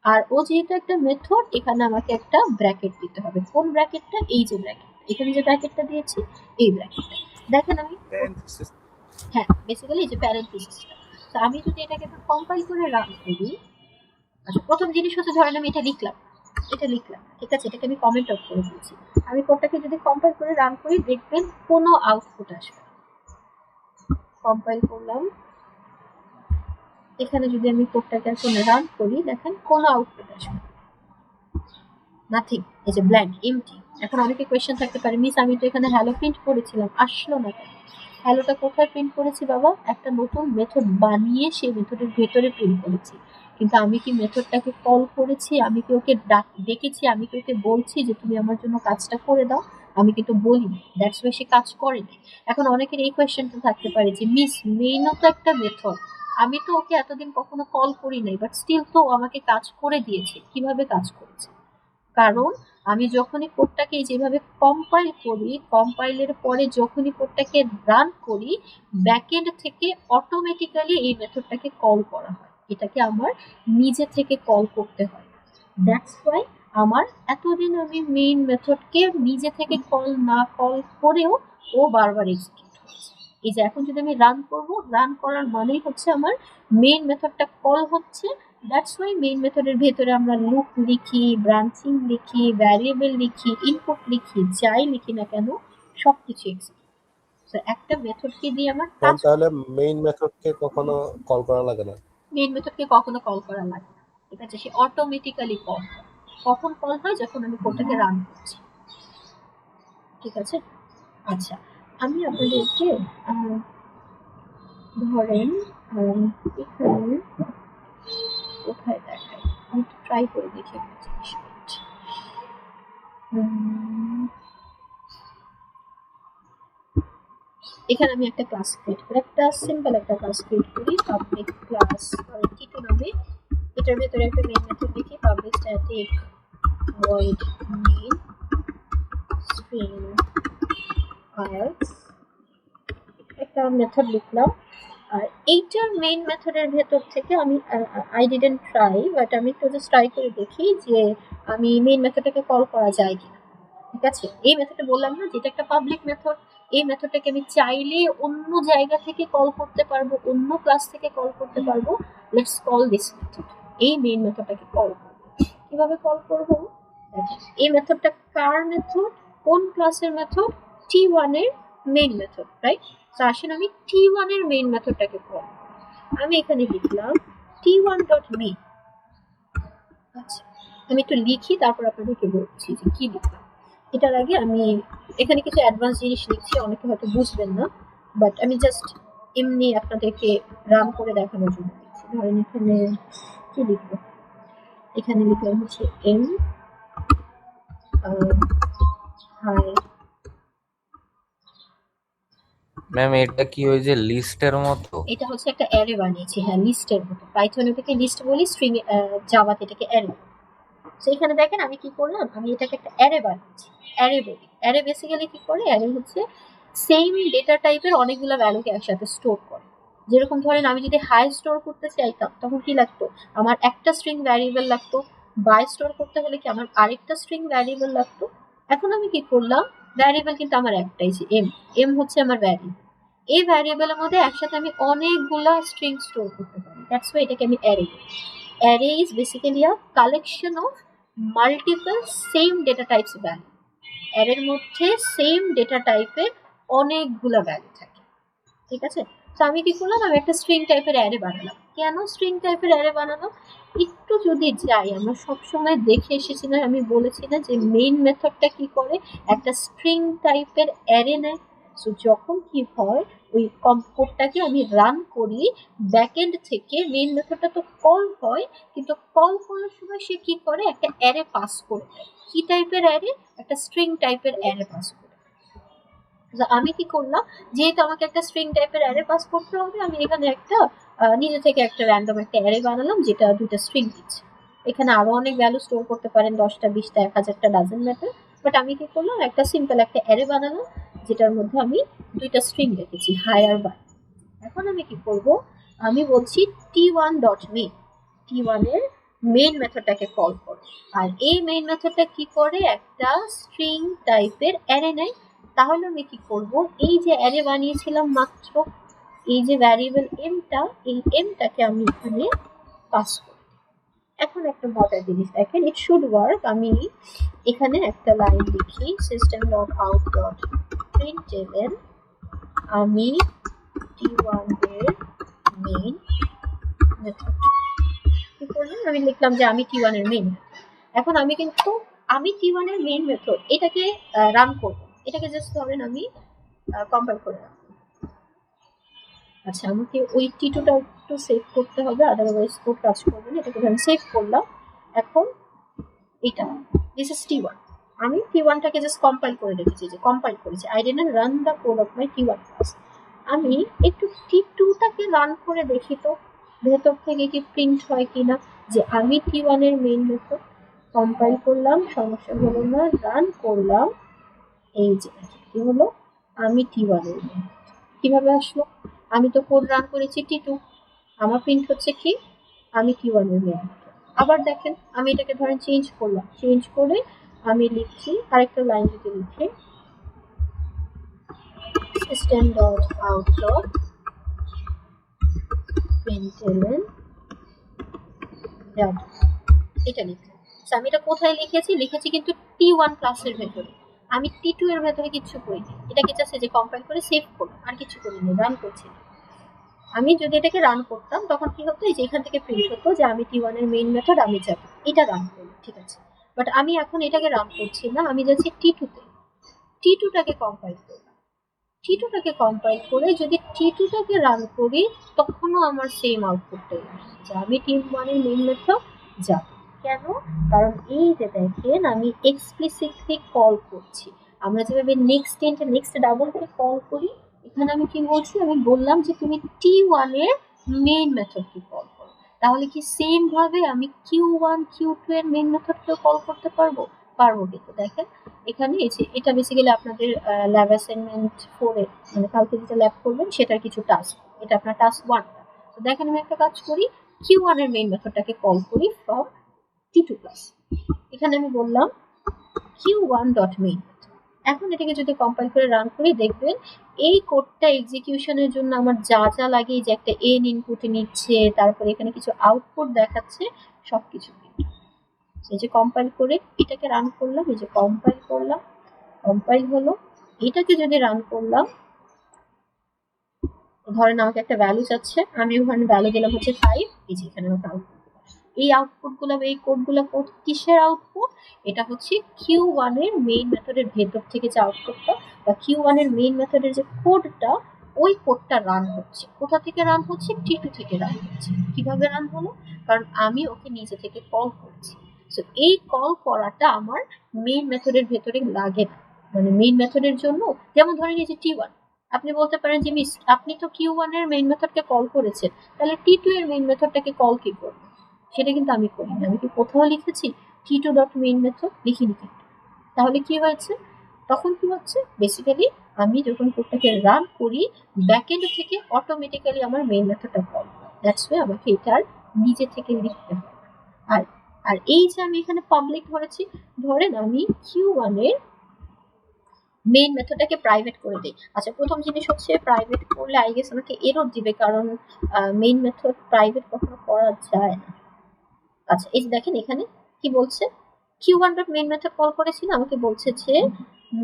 আর ও যেহেতু একটা মেথড, এখানে আমাকে একটা ব্র্যাকেট দিতে হবে। কোন ব্র্যাকেটটা, এই যে ব্র্যাকেট, এখানে যে ব্র্যাকেটটা দিয়েছি এই ব্র্যাকেটটা দেখেন। আমি হ্যাঁ বেসিক্যালি এই যে প্যারেন্থেসিসটা। তো আমি যদি এটাকে একটু কম্পাইল করে রান করি, আচ্ছা প্রথম জিনিস হচ্ছে ধরেন আমি এটা লিখলাম, ঠিক আছে, এটাকে আমি কমেন্ট আউট করে দিয়েছি। আমি কোডটাকে যদি কম্পাইল করে রান করি দেখবেন কোনো আউটপুট আসবে। কম্পাইল করলাম, এখানে যদি আমি কোডটাকে এখন রান করি দেখেন কোনো আউটপুট আসবে, নাথিং, এই যে ব্ল্যাঙ্ক এমটি। এখন অনেকে কোয়েশ্চেন থাকতে পারে, মিস আমি তো এখানে হ্যালো প্রিন্ট করেছিলাম, আসলো না কেন? হ্যালোটা কোথায় প্রিন্ট করেছি বাবা? একটা নতুন মেথড বানিয়ে সেই মেথডের ভেতরে প্রিন্ট করেছি। কিন্তু আমি কি মেথডটাকে কল করেছি? আমি কি ওকে ডেকেছি? আমি কি ওকে বলছি যে তুমি আমার জন্য কাজটা করে দাও? আমি কিন্তু বলিনি, দ্যাটস ওয়াই সে কাজ করেনি। এখন অনেকের এই কোয়েশ্চেনটা থাকতে পারে যে মিস মেইনও তো একটা মেথড, আমি তো ওকে এতদিন কখনো কল করি নাই, বাট স্টিল তো ও আমাকে কাজ করে দিয়েছে। কিভাবে কাজ করেছে? কারণ আমি যখনই কোডটাকে যেভাবে কম্পাইল করি, কম্পাইলের পরে যখনই কোডটাকে রান করি, ব্যাকএন্ড থেকে অটোমেটিক্যালি এই মেথডটাকে কল করা হয়। এটাকে আমার নিজে থেকে কল করতে হয়। দ্যাটস ওয়াই আমার এতদিন আমি মেইন মেথডকে নিজে থেকে কল না কল করেও ও বারবার এক্সিকিউট হচ্ছে। এই যে এখন যদি আমি রান করব, রান করার মানেই হচ্ছে আমার মেইন মেথডটা কল হচ্ছে। দ্যাটস ওয়াই মেইন মেথডের ভেতরে আমরা লুপ লিখি, ব্রাঞ্চিং লিখি, ভ্যারিয়েবল লিখি, ইনপুট লিখি, যাই লিখি না কেন সবকিছু এক্সিকিউট। সো একটা মেথডকে দিয়ে আমার কাজ, তাহলে মেইন মেথডকে কখনো কল করা লাগে না? মেইন মেথডকে কখনো কল করা লাগে না, ঠিক আছে, সে অটোমেটিক্যালি কল হয়। কখন কল হয়? যখন আমি কোডটাকে রান করছি, ঠিক আছে। আচ্ছা আমি আপনাদেরকে ধরেন এখানে কোথায় দেখাই, আমি একটু ট্রাই করে দেখি একটা জিনিস। এখানে আমি একটা ক্লাস ক্রিয়েট করি, একটা সিম্পল একটা ক্লাস ক্রিয়েট করি, পাবলিক ক্লাস টিটু নামে। এটার ভেতরে একটা মেইন মেথড লিখি, public static void main string args, একটা মেথড লিখলাম। আর এইটার মেইন মেথডের ভেতর থেকে আমি আই ডিডন্ট ট্রাই, বাট আমি একটু জাস্ট ট্রাই করে দেখি যে আমি মেইন মেথডটাকে কল করা যায় কিনা। ঠিক আছে, এই মেথডটা বললাম না যেটা একটা পাবলিক মেথড, এই মেথডটাকে আমি চাইলে অন্য জায়গা থেকে কল করতে পারবো, অন্য ক্লাস থেকে কল করতে পারবো। লেটস কল দিস মেথড, এই মেইন মেথডটাকে কল করবো। কিভাবে কল করবো? এই মেথডটা কার মেথড, কোন ক্লাসের মেথড? T1 এর মেইন মেথড, রাইট? তো আসেন আমি T1 এর মেইন মেথডটাকে কল, আমি এখানে লিখলাম T1.main। আচ্ছা আমি একটু লিখি, তারপর আপনাদেরকে বলছি যে কি লিখলাম। এটার আগে আমি এখানে কিছু অ্যাডভান্স জিনিস লিখছি, অনেকে হয়তো বুঝবেন না, বাট আমি জাস্ট এমনি আপনাদেরকে রান করে দেখানোর জন্য লিখছি। ধরেন এখানে কি লিখবো, এখানে লিখলাম হচ্ছে এম হাই। ম্যাম এটা কি ওই যে লিস্টের মতো? এটা হচ্ছে একটা অ্যারে বানিয়েছি, হ্যাঁ লিস্টের মতো। পাইথনে এটাকে লিস্ট বলি, স্ট্রিং জাভাতে এটাকে অ্যারে। সো এখানে দেখেন আমি কি করলাম, আমি এটাকে একটা অ্যারে বানিয়েছি। অ্যারে বলি, অ্যারে বেসিক্যালি কি করে, অ্যারে হচ্ছে সেম ডেটা টাইপের অনেকগুলো ভ্যালুকে একসাথে স্টোর করে। যেরকম ধরেন আমি যদি হাই স্টোর করতে চাইতাম তখন কি লাগতো, আমার একটা স্ট্রিং ভ্যারিয়েবল লাগতো। বাই স্টোর করতে হলে কি আমার আরেকটা স্ট্রিং ভ্যারিয়েবল লাগতো। এখন আমি কি করলাম, ভ্যারিয়েবল কিন্তু আমার একটাই, যে এম হচ্ছে আমার ভ্যারিয়েবল। এই ভ্যারিয়েবলের মধ্যে একসাথে আমি অনেকগুলা স্ট্রিং স্টোর করতে পারি, দ্যাটস ওয়াই এটাকে আমি অ্যারে বলি। Array is basically a collection of multiple same data types value. অ্যারের মধ্যে সেম ডেটা টাইপের অনেকগুলা ভ্যালু থাকে, ঠিক আছে। তো আমি কি করলাম, আমি একটা স্ট্রিং টাইপের অ্যারে বানালাম। কেন স্ট্রিং টাইপের অ্যারে বানানো, একটু যদি যাই, আমরা সবসময় দেখে এসেছি না, আমি বলেছি না যে মেইন মেথডটা কি করে, একটা স্ট্রিং টাইপের অ্যারে নেয়। সো যখন কি হয়, ওই কোডটাকে আমি রান করি ব্যাকএন্ড থেকে, মেইন মেথডটা তো কল হয়, কিন্তু কল করার সময় সে কি করে, একটা অ্যারে পাস করে দেয়। কি টাইপের অ্যারে, একটা স্ট্রিং টাইপের অ্যারে পাস করে। আমি কি করলাম, যেহেতু আমাকে একটা স্ট্রিং টাইপের অ্যারে পাস করতে হবে, আমি এখানে একটা নিজে থেকে একটা র্যান্ডম একটা অ্যারে বানালাম যেটা দুটো স্ট্রিং দিচ্ছে। এখানে আরো অনেক ভ্যালু স্টোর করতে পারেন, 10টা 20টা 1000টা, ডাজেন্ট ম্যাটার। বাট আমি কি করলাম, একটা সিম্পল একটা অ্যারে বানালাম যেটার মধ্যে আমি দুইটা স্ট্রিং রেখেছি, হাই আর বাই। এখন আমি কি করব, আমি বলছি t1.main, t1 এর মেইন মেথডটাকে কল করো। আর এই মেইন মেথডটা কি করে, একটা স্ট্রিং টাইপের অ্যারে নেয়। তাহলে আমি কি করব, এই যে অ্যারে বানিয়েছিলাম মাত্র, এই যে ভ্যারিয়েবল এমটা, এই এমটাকে আমি এখানে পাস করি। এখন একটা মজার জিনিস দেখেন, ইট শুড ওয়ার্ক। আমি এখানে একটা লাইন লিখি, system.out.println, আমি t1 এর মেইন মেথড কি করলাম, আমি লিখলাম যে আমি t1 এর মেইন। এখন আমি কিন্তু আমি t1 এর মেইন মেথড এটাকে রান করব। এটাকে জাস্ট ধরেন আমি কম্পাইল করে রাখবো। আচ্ছা, আমাকে ওই t2টা একটু সেভ করতে হবে, আদারওয়াইজ কোড কাজ করবে না। এটাকে আমি সেভ করলাম। এখন এটা দিস ইজ t1, আমি t1টাকে জাস্ট কম্পাইল করে রেখেছি, যে কম্পাইল করেছি। I didn't run the code of my t1 class. আমি একটু t2টাকে রান করে দেখি তো ভেতর থেকে কি প্রিন্ট হয় কিনা, যে আমি t1 এর মেইন মেথড কম্পাইল করলাম, সমস্যা হলো না, রান করলাম, এই যে কি হলো, আমি t1 এর মেইন। কিভাবে আসলো, আমি তো কোড রান করেছি t2, আমার প্রিন্ট হচ্ছে কি, আমি t1 এর মেইন। আবার দেখেন, আমি এটাকে ধরেন চেঞ্জ করলাম, চেঞ্জ করে আমি লিখছি আরেকটা লাইন যদি লিখে system.out.println, এটা লিখলাম। আমি এটা কোথায় লিখেছি কিন্তু t1 ক্লাসের ভেতরে, আমি t2 এর ভেতরে কিছু করিনি। এটাকে জাস্ট যে কম্পাইল করে সেভ করলাম, আর কিছু করিনি, রান করছি। আমি যদি এটাকে রান করতাম তখন কি হতো, এই যে এখান থেকে প্রিন্ট হতো যে আমি t1 এর মেইন মেথড আমি যাব, এটা রান করলাম, ঠিক আছে। বাট আমি এখন এটাকে রান করছি না, আমি যাচ্ছি t2তে, t2টাকে কম্পাইল করলাম। t2টাকে কম্পাইল করে যদি t2টাকে রান করি, তখনও আমার সেম আউটপুটটাই আসছে, যে আমি t1 এর মেইন মেথড যাব। কেন, কারণ এই যে দেখেন আমি এক্সপ্লিসিটলি কল করছি। আমরা যেভাবে নেক্সট ইন্টে নেক্সট ডাবলকে কল করি, এখানে আমি কি বলছি, আমি বললাম যে তুমি t1 এর মেইন মেথডকে কল করো। তাহলে কি সেম ভাবে আমি q1 q2 এর মেইন মেথডকেও কল করতে পারবো, কিন্তু দেখেন এখানে এটা বেসিক্যালি আপনাদের ল্যাব অ্যাসাইনমেন্ট 4 এ, মানে কালকে যেটা ল্যাব করবেন সেটার কিছু টাস্ক, এটা আপনার টাস্ক 1। তো দেখেন আমি একটা কাজ করি, q1 এর মেইন মেথডটাকে কল করি ফ্রম t2 ক্লাস। এখানে আমি বললাম q1.main। এখন এটাকে যদি কম্পাইল করে রান করি, দেখবেন এই কোডটা এক্সিকিউশনের জন্য আমার যা যা লাগে, যে একটা n ইনপুট নিচ্ছে, তারপরে এখানে কিছু আউটপুট দেখাচ্ছে, সবকিছু এই যে কম্পাইল করে এটাকে রান করলাম, এই যে কম্পাইল করলাম, কম্পাইল হলো। এটাকে যদি রান করলাম, ধরেন আমাকে একটা ভ্যালু চাচ্ছে, আমি ওখানে ভ্যালু দিলাম হচ্ছে 5, এই যে এখানে আমার আউটপুট। এই আউটপুটগুলো, এই কোডগুলো কিসের আউটপুট, এটা হচ্ছে q1 এর মেইন মেথডের ভেতর থেকে যে আউটপুটটা, বা q1 এর মেইন মেথডের যে কোডটা, ওই কোডটা রান হচ্ছে। কোথা থেকে রান হচ্ছে, t2 থেকে রান হচ্ছে। কিভাবে রান হলো, কারণ আমি ওকে নিজে থেকে কল করছি। সো এই কল করাটা আমার মেইন মেথডের ভেতরে লাগে না, মানে মেইন মেথডের জন্য, যেমন ধরেন এই যে t1, আপনি বলতে পারেন যে মিস আপনি তো q1 এর মেইন মেথডকে কল করেছেন, তাহলে t2 এর মেইন মেথডটাকে কল কি করবে, সেটা কিন্তু আমি করিনি। আমি কি কোথাও লিখেছি t2.main মেথড, লিখিনি কিন্তু। তাহলে কি হয়েছে, তখন কি হচ্ছে, বেসিক্যালি আমি যখন কোডটাকে রান করি, ব্যাকএন্ড থেকে অটোমেটিক্যালি আমার মেইন মেথডটা কল হয়। দ্যাটস ওয়াই আমাকে এটা নিজে থেকে লিখতে হবে। আর এই যে আমি এখানে পাবলিক ধরেছি, ধরেন আমি q1 এর মেইন মেথডটাকে প্রাইভেট করে দেই। আচ্ছা, প্রথম জিনিস হচ্ছে প্রাইভেট করলে আই গেস আমাকে এরর দিবে, কারণ মেইন মেথড প্রাইভেট কখনো করা যায় না। আচ্ছা, এই যে দেখেন এখানে কি বলছে, q1.main মেথড কল করেছিল, আমাকে বলছে যে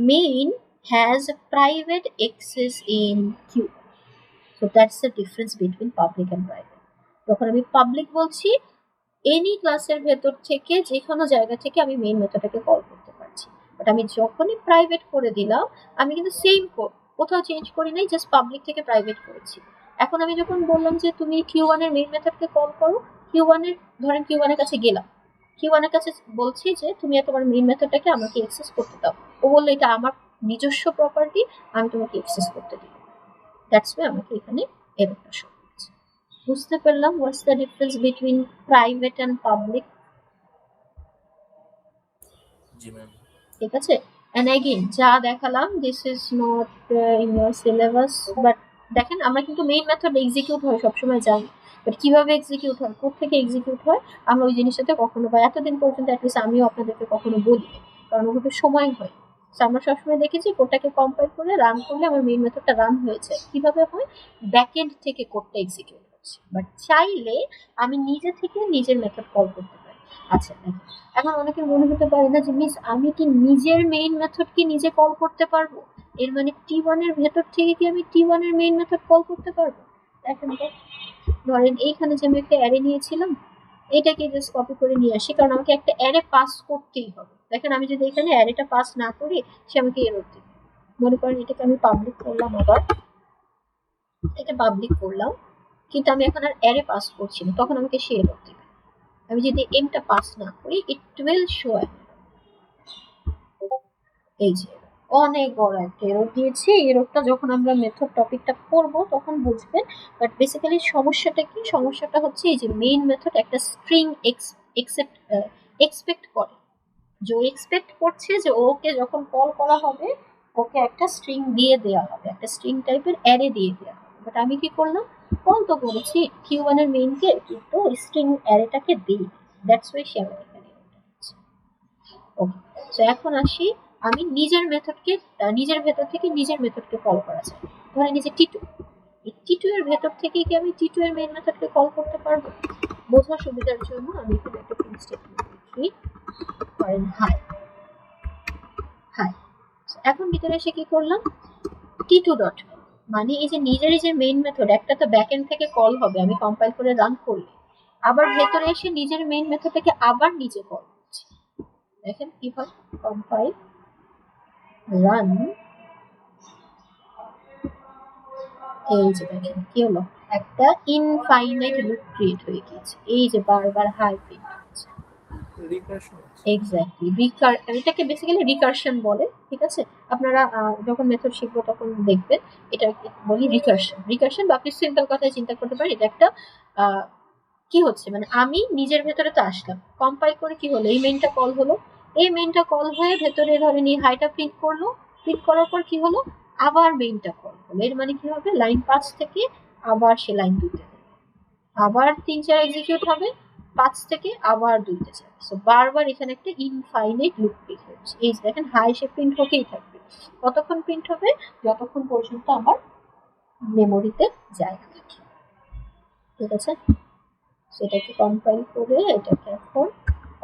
main has private access in Q. So that's the difference between public and private. যখন আমি পাবলিক বলছি, এনি ক্লাসের ভেতর থেকে যে কোনো জায়গা থেকে আমি মেইন মেথডটাকে কল করতে পারছি। বাট আমি যখনই প্রাইভেট করে দিলাম, আমি কিন্তু সেম কোড কোথাও চেঞ্জ করি নাই, জাস্ট পাবলিক থেকে প্রাইভেট করেছি। এখন আমি যখন বললাম যে তুমি Q1 এর মেইন মেথডকে কল করো, Q1 এর ধরেন Q1 এর কাছে গেলাম, Q1 এর কাছে বলছি যে তুমি তোমার মেইন মেথডটাকে আমাকে অ্যাক্সেস করতে দাও। ও বললো এটা আমার নিজস্ব প্রপার্টি, আমি তোমাকে অ্যাক্সেস করতে দিব। দ্যাটস ওয়াই আমাকে এখানে এররটা শো করছে। বুঝতে পারলাম হোয়াটস the difference between private and public? G ma'am. ঠিক আছে। এন্ড এগেইন যা দেখালাম this is not in your syllabus, but দেখেন আমরা কিন্তু মেইন মেথড এক্সিকিউট হয় সবসময় জানি, বাট কিভাবে এক্সিকিউট হয়, কোথেকে এক্সিকিউট হয়, আমরা ওই জিনিসটাতে কখনো বা এতদিন পর্যন্ত অ্যাটলিস্ট আমিও আপনাদেরকে কখনো বলি, কারণ ওগুলো সময় হয়। তো আমরা সবসময় দেখেছি কোডটাকে কম্পাইল করে রান করলে আমার মেইন মেথডটা রান হয়েছে। কিভাবে হয়, ব্যাকএন্ড থেকে কোডটা এক্সিকিউট হচ্ছে। বাট চাইলে আমি নিজে থেকে নিজের মেথড কল করতে পারি। আচ্ছা, এখন অনেকের মনে হতে পারে না যে মিস আমি কি নিজের মেইন মেথড কি নিজে কল করতে পারবো? এর মানে T1 এর ভেতর থেকে কি আমি T1 এর মেইন মেথড কল করতে পারবো? দেখেন তো, ধরেন এইখানে যে আমি একটা অ্যারে নিয়েছিলাম, এটাকে জাস্ট কপি করে নিয়ে আসি, কারণ আমাকে একটা অ্যারে পাস করতেই হবে। দেখেন আমি যদি এখানে অ্যারেটা পাস না করি, সে আমাকে এরর দিবে। মনে করেন এটাকে আমি পাবলিক করলাম, আবার এটা পাবলিক করলাম, কিন্তু আমি এখন আর অ্যারে পাস করছি না, তখন আমাকে সে এরর দিবে। আমি যদি এমটা পাস না করি, ইট উইল শো। এই যে অনেক বড় একটা এরর দিয়েছি। এররটা যখন আমরা মেথড টপিকটা করব তখন বুঝবেন। বাট বেসিক্যালি সমস্যাটা কি, সমস্যাটা হচ্ছে এই যে মেইন মেথড একটা স্ট্রিং এক্সপেক্ট করে, যে এক্সপেক্ট করছে যে ওকে যখন কল করা হবে ওকে একটা স্ট্রিং দিয়ে দেওয়া হবে, একটা স্ট্রিং টাইপের অ্যারে দিয়ে দেওয়া হবে। বাট আমি কি করলাম, কল তো করেছি Q1 এর মেইনকে, কিন্তু স্ট্রিং অ্যারেটাকে দিই। দ্যাটস ওয়াই সে আমাকে এখানে ওকে। সো এখন আসি, আমি নিজের মেথডকে নিজের ভেতর থেকে নিজের মেথডকে কল করা যায়। ধরেন নিজে T2, এই T2 এর ভেতর থেকে কি আমি T2 এর মেইন মেথডকে কল করতে পারবো? বোঝার সুবিধার জন্য আমি এখানে একটা প্রিন্ট স্টেটমেন্ট লিখি, ধরেন হাই হাই। এখন ভিতরে এসে কি করলাম, T2 ডট মানে এই যে নিজের এই যে মেইন মেথড, একটা তো ব্যাকএন্ড থেকে কল হবে আমি কম্পাইল করে রান করলে, আবার ভেতরে এসে নিজের মেইন মেথডটাকে আবার নিজে কল করছি। দেখেন কি হয়, কম্পাইল রান, এই যে দেখেন কি হলো, একটা ইনফাইনাইট লুপ ক্রিয়েট হয়ে গিয়েছে। এই যে বারবার হাই প্রিন্ট হচ্ছে। রিকার্শন। এক্স্যাক্টলি, এটাকে বেসিক্যালি রিকারশন বলে। ঠিক আছে, আপনারা যখন মেথড শিখবো তখন দেখবেন এটা বলি রিকারশন। রিকারশন বা আপনি সিম্পল কথায় চিন্তা করতে পারেন, এটা একটা কি হচ্ছে, মানে আমি নিজের ভেতরে তো আসলাম, কম্পাইল করে কি হলো, এই মেইনটা কল হলো, এই মেইনটা কল হয়ে ভেতরে ধরেন এই হাইটা প্রিন্ট করলো, প্রিন্ট করার পর কি হলো, আবার মেইনটা কল হলো। এর মানে কি হবে, লাইন 5 থেকে আবার সে লাইন 2তে, আবার 3-4 এক্সিকিউট হবে, 5 থেকে আবার 2তে যাবে। সো বারবার এখানে একটা ইনফাইনাইট লুপ প্রিন্ট হচ্ছে। এই যে দেখেন হাই সে প্রিন্ট হতেই থাকবে, কতক্ষণ প্রিন্ট হবে, যতক্ষণ পর্যন্ত আমার মেমোরিতে জায়গা থাকে। ঠিক আছে, সেটাকে কম্পাইল করে এটাকে এখন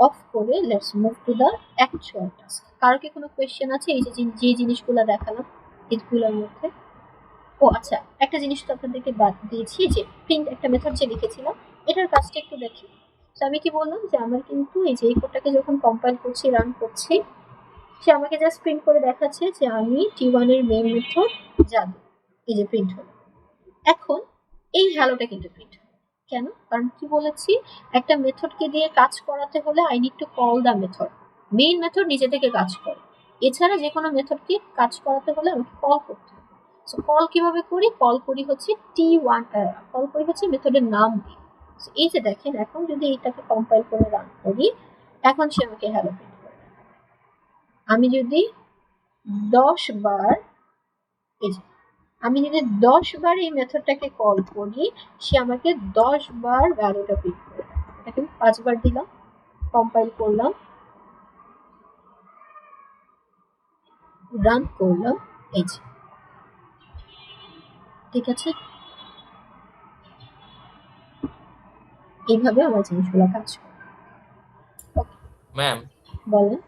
অফ করে let's move to the actual task. কারো কি কোনো কোয়েশ্চেন আছে এই যে জিনিসগুলো দেখালাম এগুলোর মধ্যে? ও আচ্ছা, একটা জিনিস তো আপনাদেরকে বাদ দিয়েছি, যে প্রিন্ট একটা মেথড যে লিখেছিলাম, এটার কাজটা একটু দেখি। তো আমি কি বললাম যে আমার কিন্তু এই যে এই কোডটাকে যখন কম্পাইল করছি রান করছি, সে আমাকে জাস্ট প্রিন্ট করে দেখাচ্ছে যে আমি T1 এর মেইন মেথড জানি, এই যে প্রিন্ট হলো। এখন এই হ্যালোটা কিন্তু প্রিন্ট হলো কেন, কারণ কি বলেছি, একটা মেথডকে দিয়ে কাজ করাতে হলে I need to call the method. Main method নিজে থেকে কাজ করে, এছাড়া যে কোনো মেথডকে কাজ করাতে হলে আমাকে কল করতে হবে। সো কল কিভাবে করি, কল করি হচ্ছে T1, কল করি হচ্ছে মেথডের নাম দিয়ে। সো এই যে দেখেন, এখন যদি এইটাকে কম্পাইল করে রান করি, এখন সে আমাকে হ্যালো প্রিন্ট করে। আমি যদি 10 বার, এই যে আমি যদি 10 বার এই মেথডটাকে কল করি, সে আমাকে 10 বার ভ্যালুটা প্রিন্ট করে দেয়। এটাকে 5 বার দিলাম, কম্পাইল করলাম, রান করলাম, এই যে ঠিক আছে, এইভাবে আমার জিনিসগুলো কাজ করে। ম্যাম বলেন।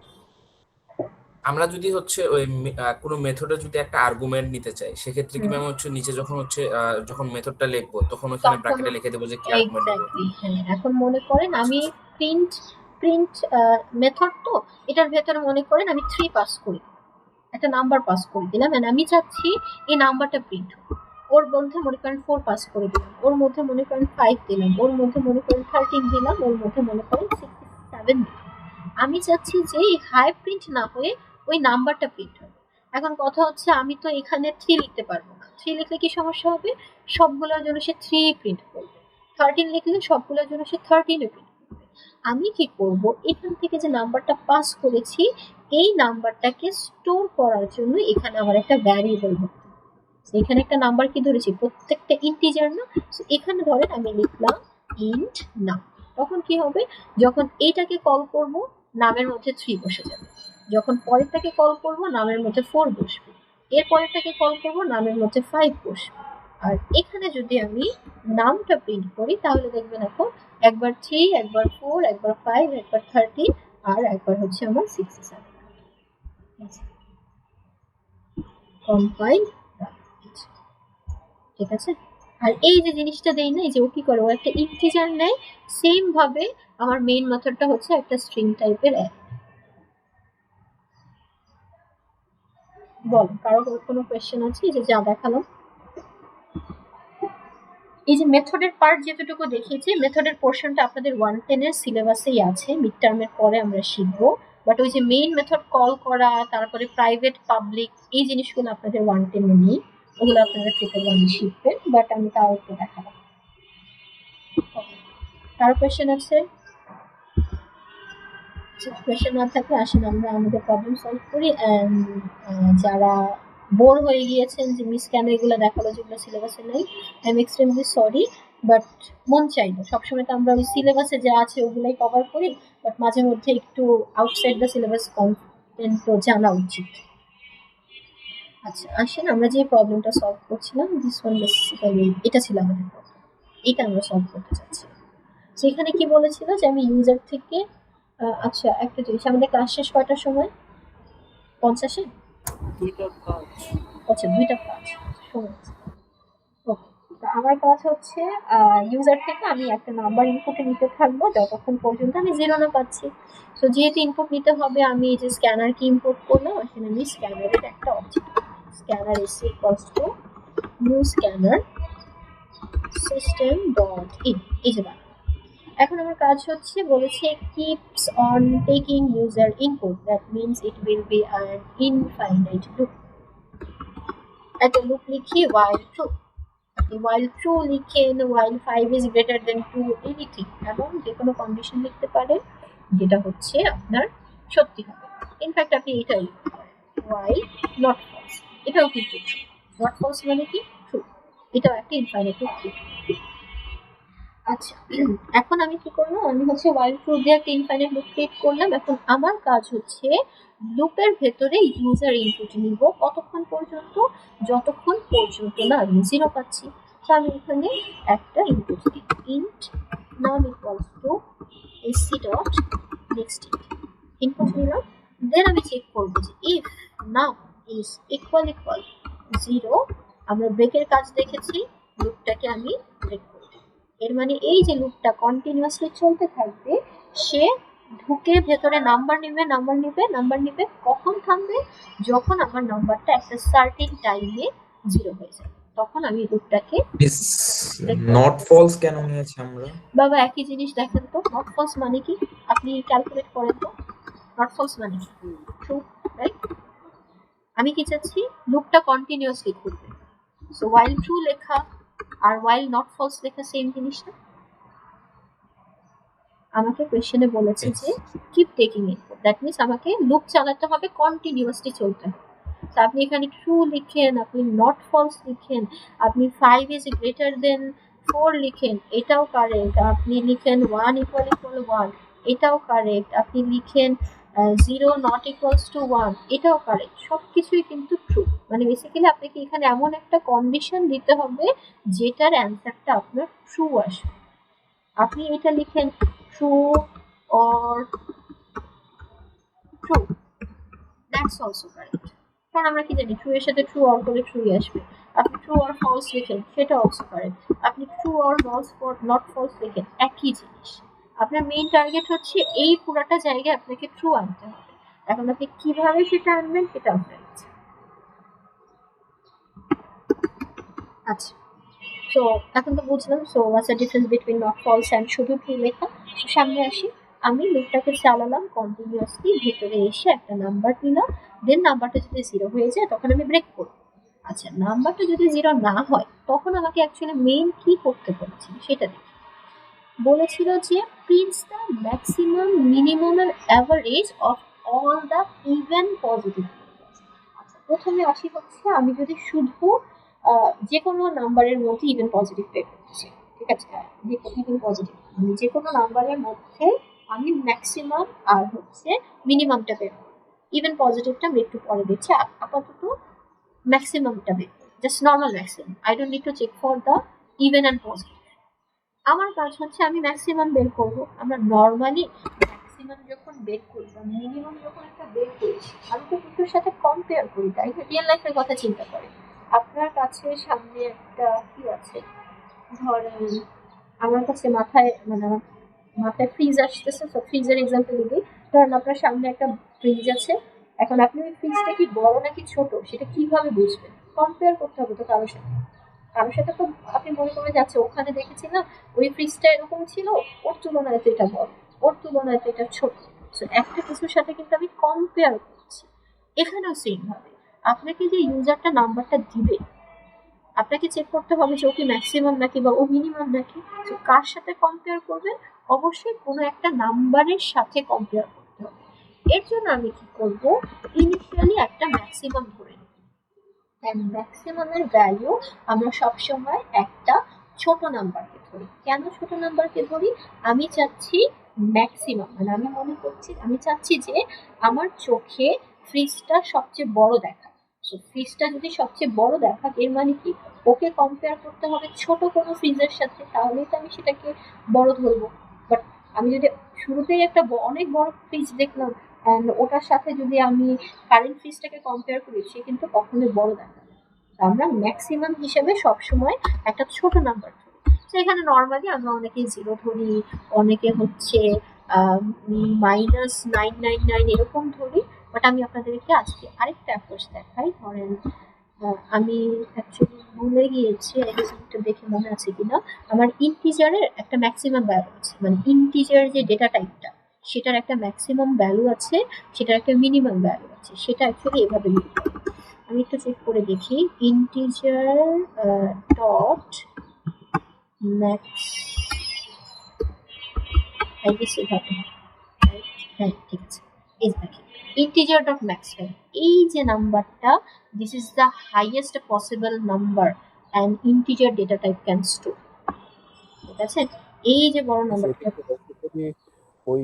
আমরা যদি হচ্ছে ওই কোনো মেথডে যদি একটা আর্গুমেন্ট নিতে চাই, সেক্ষেত্রে কি হুম। ম্যাম হচ্ছে নিচে যখন হচ্ছে যখন মেথডটা লিখবো তখন ওখানে তখন ব্র্যাকেটে লিখে দেবো যে কি আর্গুমেন্ট নেবো? এক্স্যাক্টলি, হ্যাঁ। এখন মনে করেন আমি প্রিন্ট প্রিন্ট মেথড, তো এটার ভেতরে মনে করেন আমি 3 পাস করি, একটা নাম্বার পাস করে দিলাম, and আমি চাচ্ছি এই নাম্বারটা প্রিন্ট হোক। ওর মধ্যে মনে করেন 4 পাস করে দিলাম, ওর মধ্যে মনে করেন 5 দিলাম, ওর মধ্যে মনে করেন 13 দিলাম, ওর মধ্যে মনে করেন 67 দিলাম। আমি চাচ্ছি যে এই হাই প্রিন্ট না হয়ে ওই নাম্বারটা প্রিন্ট হবে। এখন কথা হচ্ছে আমি তো এখানে 3 লিখতে পারবো না। 3 লিখলে কি সমস্যা হবে? সবগুলোর জন্য সে 3 প্রিন্ট করবে। 13 লিখলে সবগুলোর জন্য সে 13 প্রিন্ট করবে। আমি কি করব, এখান থেকে যে নাম্বারটা পাস করেছি এই নাম্বারটাকে স্টোর করার জন্য এখানে আমার একটা ভ্যারিয়েবল হবে। এখানে একটা নাম্বার কি ধরেছি, প্রত্যেকটা ইন্টিজার না। সো এখানে ধরেন আমি লিখলাম ইন্ট নাম। তখন কি হবে, যখন এইটাকে কল করব নামের মধ্যে 3 বসে যাবে, যখন পরেরটাকে কল করব নামের মধ্যে 4 বসবে, এর পরেরটাকে কল করব নামের মধ্যে 5 বসবে। আর এখানে যদি আমি নামটা প্রিন্ট করি তাহলে দেখবেন এখন একবার 3, একবার 4, একবার 5, একবার 13, আর একবার হচ্ছে আমার 67। কম্পাইল, ঠিক আছে। আর এই যে জিনিসটা দেই না, এই যে ও কি করে, ও একটা ইন্টিজার নেয়, সেম ভাবে আমার মেইন মেথডটা হচ্ছে একটা স্ট্রিং টাইপের অ্যারে। বল, কারো কোনো কোয়েশ্চেন আছে? এই যে যা দেখালাম, এই যে মেথডের পার্ট যেতটুকু দেখিয়েছি, মেথডের পোর্শনটা আপনাদের 110 এর সিলেবাসেই আছে, মিড টার্মের পরে আমরা শিখবো। বাট ওই যে মেইন মেথড কল করা, তারপরে প্রাইভেট পাবলিক, এই জিনিসগুলো আপনাদের 110 এ নেই, ওগুলো আপনারা ট্রিপল 1 শিখবেন। বাট আমি তাও একটু দেখালাম। কারো কোয়েশ্চেন আছে? কোয়েশ্চেন না থাকলে আসেন আমরা আমাদের প্রবলেম সলভ করি। অ্যান্ড যারা বোর হয়ে গিয়েছেন যে মিস কেন এগুলো দেখালো যেগুলো সিলেবাসে নেই, I am extremely sorry. But মন চাইলো, সবসময় তো আমরা ওই সিলেবাসে যা আছে ওগুলাই কভার করি, বাট মাঝে মধ্যে একটু আউটসাইড দ্য সিলেবাস কন্টেন্টও জানা উচিত। আচ্ছা আসেন, আমরা যে প্রবলেমটা সলভ করছিলাম, দিস ওয়ান বেসিক্যালি এটা ছিল আমাদের প্রবলেম, এটা আমরা সলভ করতে চাচ্ছি। সেখানে কি বলেছিল যে আমি ইউজার থেকে আচ্ছা একটা জিনিস, আমাদের ক্লাস শেষ কয়টার সময়? 50-এ? 2:05। আচ্ছা 2:05 সময় আছে। ওকে, তো আমার কাজ হচ্ছে ইউজার থেকে আমি একটা নাম্বার ইনপুটে নিতে থাকবো যতক্ষণ পর্যন্ত আমি 0 না পাচ্ছি। সো যেহেতু ইনপুট নিতে হবে, আমি এই যে স্ক্যানারকে ইম্পোর্ট করলাম, এখানে আমি স্ক্যানারের একটা object, scanner is equals to new scanner system dot in, এই যে বানান। এখন আমার কাজ হচ্ছে, বলেছে keeps on taking user input, that means it will be an infinite loop। একটা লুপ লিখি while true, while true লিখেন, while 5 is greater than 2, anything, এবং যে কোনো কন্ডিশন লিখতে পারেন যেটা হচ্ছে আপনার সত্যি হবে। ইনফ্যাক্ট আপনি এটাও লিখতে পারেন while not false, এটাও কিন্তু true, not false মানে কি ট্রু, এটাও একটা ইনফাইনাইট লুপ। আচ্ছা, এখন আমি কি করলাম, আমি হচ্ছে while true দিয়ে একটা ইনফাইনাইট লুপ ক্রিয়েট করলাম। এখন আমার কাজ হচ্ছে লুপের ভেতরে ইউজার ইনপুট নিব কতক্ষণ পর্যন্ত, যতক্ষণ পর্যন্ত না আমি 0 পাচ্ছি। তো আমি এখানে একটা ইনপুট দিই, int num equals to sc dot next input নিলাম। দেন আমি চেক করব যে if num is equal 0, আমরা ব্রেকের কাজ দেখেছি, লুপটাকে আমি ব্রেক করব। এর মানে এই যে লুপটা কন্টিনিউয়াসলি চলতে থাকবে, সে ঢুকে ভেতরে নাম্বার নিবে, কখন থামবে, যখন আমার নাম্বারটা একটা সার্টেন টাইমে 0 হয়ে যাবে, তখন আমি লুপটাকে নট ফলস কেন নিয়েছি আমরা? বাবা একই জিনিস দেখেন তো, নট ফলস মানে কি আপনি ক্যালকুলেট করেন তো, নট ফলস মানে কি ট্রু, রাইট? আমি কি চাচ্ছি, লুপটা কন্টিনিউয়াসলি ঘুরবে। সো while true লেখা আর while not false লেখা সেম জিনিস না? আমাকে কোয়েশ্চেনে বলেছে যে keep taking input, that means আমাকে লুপ চালাতে হবে, কন্টিনিউয়াসলি চলতে হবে। তো আপনি এখানে ট্রু লিখেন, আপনি নট ফলস লিখেন, আপনি 5 is greater than 4 লিখেন, এটাও কারেক্ট। আপনি লিখেন 1 = 1, এটাও কারেক্ট। আপনি লিখেন 0 নট ইকুয়ালস টু 1 এটাও কারেক্ট, সবকিছুই কিন্তু ট্রু। মানে বেসিক্যালি আপনাকে এখানে এমন একটা কন্ডিশন দিতে হবে যেটার অ্যান্সারটা আপনার ট্রু আসবে। আপনি এটা লিখেন true or true, that's also correct. কারণ আমরা কি জানি ট্রু এর সাথে ট্রু অর করে ট্রুই আসবে। আপনি ট্রু অর ফলস লিখেন, সেটা অলসো কারেক্ট। আপনি ট্রু অর নট ফলস লিখেন, একই জিনিস। আপনার মেইন টার্গেট হচ্ছে এই পুরাটা জায়গায় আপনাকে ট্রু আনতে হবে। এখন আপনি কিভাবে সেটা আনবেন সেটা আপনার ইচ্ছা। আচ্ছা, সো এখন তো বুঝলাম so what's the difference between not false and শুধু ট্রু লেখা। সামনে আসি, আমি লুপটাকে চালালাম কন্টিনিউয়াসলি, ভেতরে এসে একটা নাম্বার নিলাম, দেন নাম্বারটা যদি 0 হয়ে যায় তখন আমি ব্রেক করব। আচ্ছা, নাম্বারটা যদি 0 না হয় তখন আমাকে অ্যাকচুয়ালি মেইন কি করতে বলেছিল সেটা দেখি। বলেছিল যে prints the maximum minimum and average of all the even positive. আচ্ছা, প্রথমে আসি হচ্ছে আমি যদি শুধু যে কোনো নাম্বারের মধ্যে ইভেন পজিটিভ বের করছি, ঠিক আছে, ইভেন পজিটিভ মানে যে কোনো নাম্বারের মধ্যে আমি ম্যাক্সিমাম আর হচ্ছে মিনিমামটা বের করব। ইভেন পজিটিভটা আমি একটু পরে দিচ্ছি, আপাতত ম্যাক্সিমামটা বের করি, just normal maximum. I don't need to check for the even and positive. আমার কাজ হচ্ছে আমি ম্যাক্সিমাম বের করব। আমরা নর্মালি ম্যাক্সিমাম যখন বের করি বা মিনিমাম যখন একটা বের করি, আমি তো কিছুর সাথে কম্পেয়ার করি, তাই না? রিয়েল লাইফের কথা চিন্তা করে আপনার কাছে সামনে একটা কি আছে, ধরেন আমার কাছে মাথায় মানে আমার মাথায় ফ্রিজ আসতেছে, তো ফ্রিজের এক্সাম্পল দিই। ধরেন আপনার সামনে একটা ফ্রিজ আছে, এখন আপনি ওই ফ্রিজটা কি বড় নাকি ছোট সেটা কিভাবে বুঝবেন? কম্পেয়ার করতে হবে তো কারোর সাথে। কারোর সাথে তো আপনি মনে করে যাচ্ছে ওখানে দেখেছিলাম ওই ফ্রিজটা এরকম ছিল, ওর তুলনায় তো এটা বড়, ওর তুলনায় তো এটা ছোট। তো একটা কিছুর সাথে কিন্তু আমি কম্পেয়ার করছি। এখানেও সেম ভাবে আপনাকে যে ইউজারটা নাম্বারটা দিবে, আপনাকে চেক করতে হবে যে ও কি ম্যাক্সিমাম নাকি বা ও মিনিমাম নাকি। তো কার সাথে কম্পেয়ার করবেন? অবশ্যই কোনো একটা নাম্বারের সাথে কম্পেয়ার করতে হবে। এর জন্য আমি কি করব, ইনিশিয়ালি একটা ম্যাক্সিমাম ধরে নিই। অ্যান্ড ম্যাক্সিমামের ভ্যালু আমরা সবসময় একটা ছোট নাম্বারকে ধরি। কেন ছোট নাম্বারকে ধরি? আমি চাচ্ছি ম্যাক্সিমাম মানে আমি চাচ্ছি যে আমার চোখে ফ্রিজটা সবচেয়ে বড় দেখা। ফ্রিজটা যদি সবচেয়ে বড় দেখা এর মানে কি ওকে কম্পেয়ার করতে হবে ছোট কোনো ফ্রিজের সাথে, তাহলেই তো আমি সেটাকে বড় ধরবো। বাট আমি যদি শুরুতেই একটা অনেক বড় ফ্রিজ দেখলাম অ্যান্ড ওটার সাথে যদি আমি কারেন্ট ফ্রিজটাকে কম্পেয়ার করি, সে কিন্তু কখনোই বড় দেখা যায়। আমরা ম্যাক্সিমাম হিসেবে সবসময় একটা ছোট নাম্বার ধরি। তো এখানে নর্মালি আমরা অনেকে 0 ধরি, অনেকে হচ্ছে -999 এরকম ধরি। বাট আমি আপনাদেরকে আজকে আরেকটা অ্যাপ্রোচ দেখাই। ধরেন আমি অ্যাকচুয়ালি ভুলে গিয়েছি একটু দেখে মনে আছে কিনা, আমার ইন্টিজারের একটা ম্যাক্সিমাম ভ্যালু আছে, মানে ইন্টিজার যে ডেটা টাইপটা সেটার একটা ম্যাক্সিমাম ভ্যালু আছে, সেটার একটা মিনিমাম ভ্যালু আছে। সেটা অ্যাকচুয়ালি এভাবে লিখতে হবে। আমি একটু চেক করে দেখি, integer dot max, I guess এভাবে, হ্যাঁ ঠিক আছে। এই দেখি ইন্টিজার ডট ম্যাক্স ভ্যালু, এই যে নাম্বারটা, this is the highest possible number and integer data type can store. ঠিক আছে, এই যে বড় নাম্বারটা ওই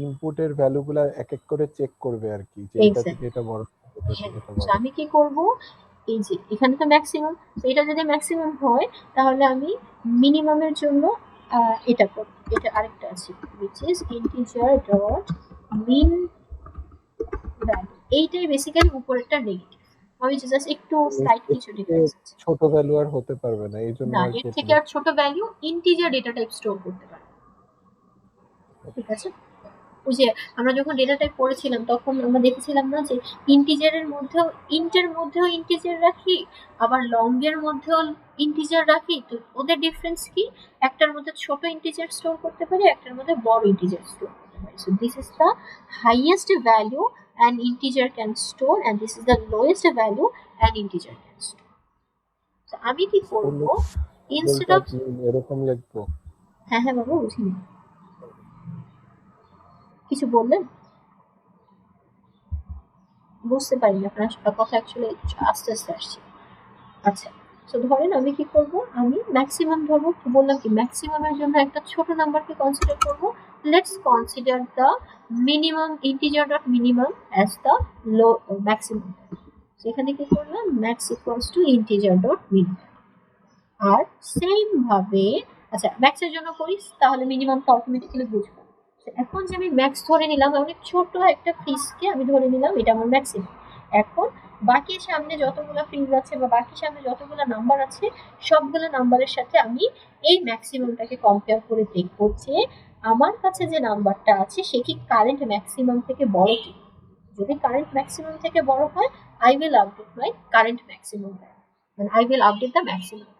ইনপুটের ভ্যালুগুলা এক এক করে চেক করবে আর কি, যে এটা থেকে এটা বড়, এটা থেকে এটা বড়। আমি কি করব, এই যে এখানে তো ম্যাক্সিমাম, এটা যদি ম্যাক্সিমাম হয় তাহলে আমি মিনিমামের জন্য এটা করব। এটা আরেকটা আছে which is integer dot min value, এইটাই বেসিক্যালি উপরেরটা নেগেটিভ। আমি জাস্ট একটু স্লাইড কিছু ডিফারেন্স আছে। ছোট ভ্যালু আর হতে পারবে না, এইজন্য না, আর এর থেকে আর ছোট value integer data type store করতে পারে। ঠিক আছে, ওই যে আমরা যখন ডেটা টাইপ পড়েছিলাম তখন আমরা দেখেছিলাম না যে ইন্টিজারের মধ্যেও ইন্টিজার রাখি, আবার লং এর মধ্যেও ইন্টিজার রাখি। তো ওদের ডিফারেন্স কি? একটার মধ্যে ছোট ইন্টিজার স্টোর করতে পারি, একটার মধ্যে বড় ইন্টিজার স্টোর করতে পারি। So this is the highest value an integer can store and this is the lowest value an integer can store. তো আমি কি করব, ইনস্টেড অফ এরকম লিখবো। হ্যাঁ বাবু বুঝিনি, কিছু বললেন? বুঝতে পারিনি আপনার কথা, অ্যাকচুয়ালি আস্তে আস্তে আসছে। আচ্ছা, সো ধরেন আমি কি করব, আমি ম্যাক্সিমাম ধরবো, বললাম কি ম্যাক্সিমামের জন্য একটা ছোট নাম্বারকে কনসিডার করব। Let's consider the minimum integer dot minimum as the low maximum. সেখানে কি করলাম, max equals to integer dot minimum. আর সেম ভাবে আচ্ছা ম্যাক্সের জন্য করি, তাহলে মিনিমামটা অটোমেটিক্যালি বুঝবো। এখন যে আমি ম্যাক্স ধরে নিলাম, অনেক ছোট একটা ফ্রিজকে আমি ধরে নিলাম এটা আমার ম্যাক্সিমাম। এখন বাকি সামনে যতগুলো ফ্রিজ আছে বা বাকি সামনে যতগুলো নাম্বার আছে সবগুলো নাম্বারের সাথে আমি এই ম্যাক্সিমামটাকে কম্পেয়ার করে দেখবো যে আমার কাছে যে নাম্বারটা আছে সে কি কারেন্ট ম্যাক্সিমাম থেকে বড় কি। যদি কারেন্ট ম্যাক্সিমাম থেকে বড় হয় I will update my current maximum, মানে I will update the maximum.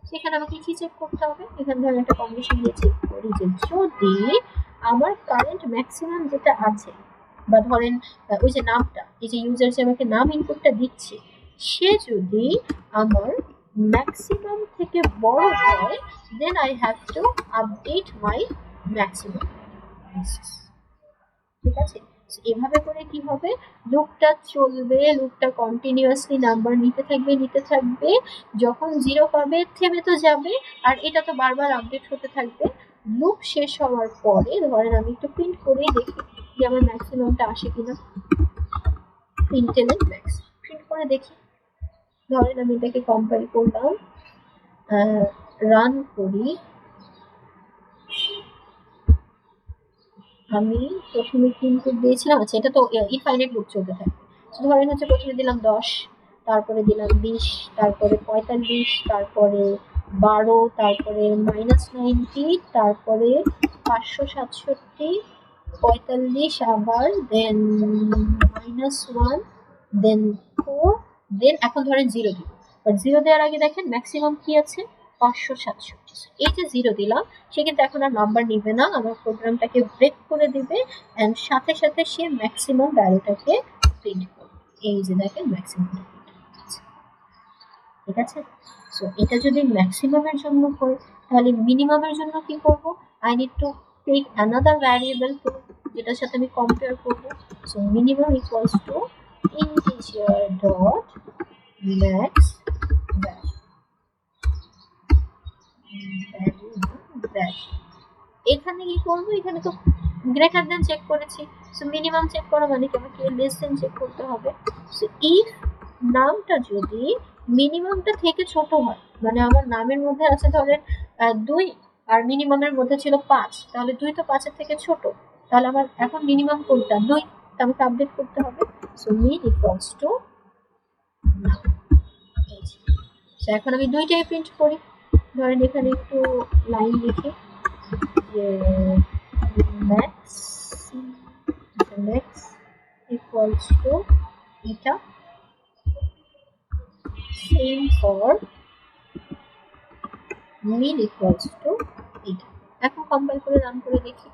সেখানে আমাকে কি চেক করতে হবে, এখানে ধরেন একটা কন্ডিশন দিয়ে চেক করি যে যদি আমার কারেন্ট ম্যাক্সিমাম যেটা আছে, বা ধরেন ওই যে নামটা, এই যে ইউজার যে আমাকে নাম ইনপুটটা দিচ্ছে সে যদি আমার ম্যাক্সিমাম থেকে বড় হয় then I have to update my maximum. ঠিক আছে, এভাবে করে কি হবে, লুপটা চলবে, লুপটা কন্টিনিউয়াসলি নাম্বার নিতে থাকবে, যখন 0 পাবে থেমে তো যাবে, আর এটা তো বারবার আপডেট হতে থাকবে। লুপ শেষ হওয়ার পরে ধরেন আমি একটু প্রিন্ট করেই দেখি যে আমার ম্যাক্সিমামটা আসে কিনা। প্রিন্টেলের ম্যাক্স প্রিন্ট করে দেখি, ধরেন আমি এটাকে কম্পাইল করলাম, রান করি। আমি প্রথমে ইনপুট দিয়েছিলাম, আচ্ছা এটা তো ইনফাইনাইট লুপ চলতে থাকে। ধরেন হচ্ছে প্রথমে দিলাম 10, তারপরে দিলাম 20, তারপরে 45, তারপরে 12, তারপরে -90, তারপরে 567, 45 আবার, দেন -1, দেন 4, দেন এখন ধরেন 0 দিব। বাট 0 দেওয়ার আগে দেখেন ম্যাক্সিমাম কি আছে, 567। এই যে 0 দিলাম সে কিন্তু এখন আর নাম্বার নিবে না, আমার প্রোগ্রামটাকে ব্রেক করে দিবে এন্ড সাথে সাথে সে ম্যাক্সিমাম ভ্যালুটাকে প্রিন্ট করবে। এই যে দেখেন ম্যাক্সিমাম, ঠিক আছে। সো এটা যদি ম্যাক্সিমামের জন্য হয় তাহলে মিনিমামের জন্য কি করব, I need to take another variable যেটার সাথে আমি কম্পেয়ার করব। So minimum equals to integer dot max এখানে কি করবো, এখানে তো গ্রেটার দেন চেক করেছি, সো মিনিমাম চেক করা মানে কি আমাকে লেস দেন চেক করতে হবে। সো ইফ নামটা যদি মিনিমামটা থেকে ছোট হয়, মানে আমার নামের মধ্যে আছে ধরেন 2 আর মিনিমামের মধ্যে ছিল 5, তাহলে 2 তো 5 এর থেকে ছোট, তাহলে আমার এখন মিনিমাম কোনটা 2, আমাকে আপডেট করতে হবে। সো মিন ইকুয়ালস টু নাম। সো এখন আমি দুইটাই প্রিন্ট করি, ধরেন এখানে একটু লাইন লিখি যে ম্যাক্স ইকুয়ালস টু এটা, same for min equals to এটা। এখন কম্পাইল করে রান করে দেখি,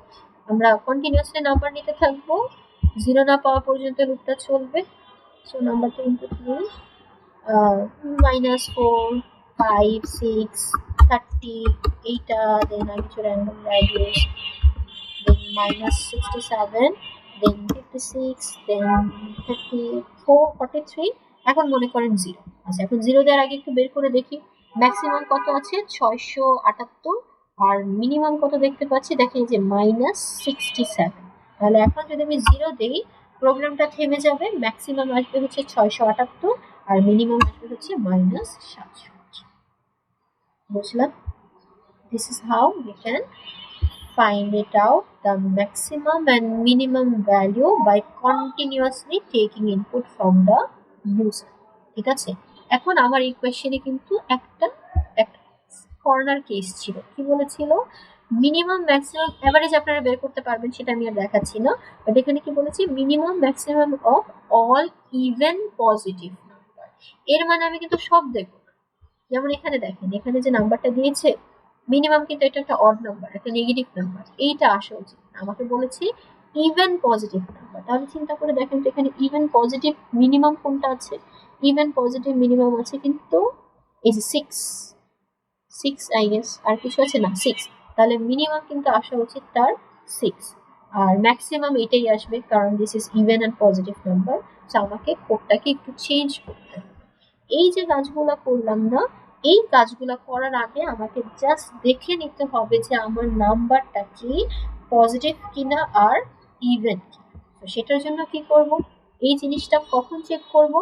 আমরা কন্টিনিউয়াসলি নাম্বার নিতে থাকবো, 0 না পাওয়া পর্যন্ত লুপটা চলবে। সো নাম্বারটা ইনপুট নিই, -4, 5, 6, 30, এইটা, দেন আর কিছু র্যান্ডম ভ্যালুস, দেন -67, দেন 56, দেন 34, 43, এখন মনে করেন 0। আচ্ছা এখন 0 দেওয়ার আগে একটু বের করে দেখি ম্যাক্সিমাম কত আছে, 678, আর মিনিমাম কত দেখতে পাচ্ছি, দেখেন যে -67। তাহলে এখন যদি আমি 0 দেই প্রোগ্রামটা থেমে যাবে, ম্যাক্সিমাম আসবে হচ্ছে 678 আর মিনিমাম আসবে হচ্ছে -67। বুঝলাম? This is how we can find it out the maximum and minimum value by continuously taking input from the user. ঠিক আছে, এখন আমার এই কোয়েশ্চেনে কিন্তু একটা কর্নার কেস ছিল, কি বলেছিল, মিনিমাম ম্যাক্সিমাম এভারেজ আপনারা বের করতে পারবেন সেটা আমি আর দেখাচ্ছি না, বাট এখানে কি বলেছি, minimum maximum of all even positive number. এর মানে আমি কিন্তু সব দেখব না, যেমন এখানে দেখেন এখানে যে নাম্বারটা দিয়েছে মিনিমাম, কিন্তু এটা একটা অড নাম্বার, একটা নেগেটিভ নাম্বার, এইটা আসা উচিত। আমাকে বলেছি ইভেন পজিটিভ নাম্বার, তাহলে চিন্তা করে দেখেন তো এখানে ইভেন পজিটিভ মিনিমাম কোনটা আছে, ইভেন পজিটিভ মিনিমাম আছে কিন্তু এই যে 6 আই গেস, আর কিছু আছে না 6, তাহলে মিনিমাম কিন্তু আসা উচিত তার 6, আর ম্যাক্সিমাম এটাই আসবে কারণ this is even and positive number. So আমাকে কোডটাকে একটু চেঞ্জ করতে হবে। এই যে কাজগুলো করলাম না, এই কাজগুলো করার আগে আমাকে জাস্ট দেখে নিতে হবে যে আমার নাম্বারটা কি পজিটিভ কিনা আর ইভেন কিনা। তো সেটার জন্য কি করব, এই জিনিসটা কখন চেক করব,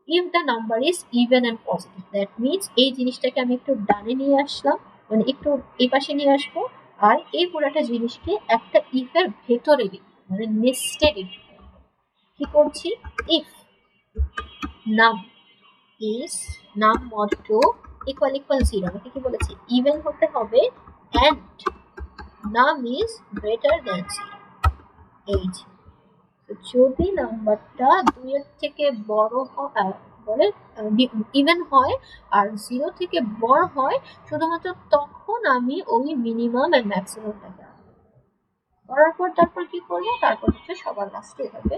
if the number is even and positive, that means এই জিনিসটাকে আমি একটু ডানে নিয়ে আসলাম, মানে একটু এই পাশে নিয়ে আসবো, আর এই পুরাটা জিনিসকে একটা ইফের ভেতরে দিই, মানে নেস্টেড ইফ। কি করছি, ইফ নাম ইজ নাম মড 2 ইকুয়াল ইকুয়াল 0, আমাকে কি বলেছি, ইভেন হতে হবে অ্যান্ড নাম ইজ গ্রেটার দ্যান 0। এই যে, যদি নাম্বারটা 2 এর থেকে বড় হয়, বলে ইভেন হয় আর 0 থেকে বড় হয়, শুধুমাত্র তখন আমি ওই মিনিমাম এন্ড ম্যাক্সিমামটাকে করার পর তারপর কি করবো, তারপর হচ্ছে সবার লাস্টে এভাবে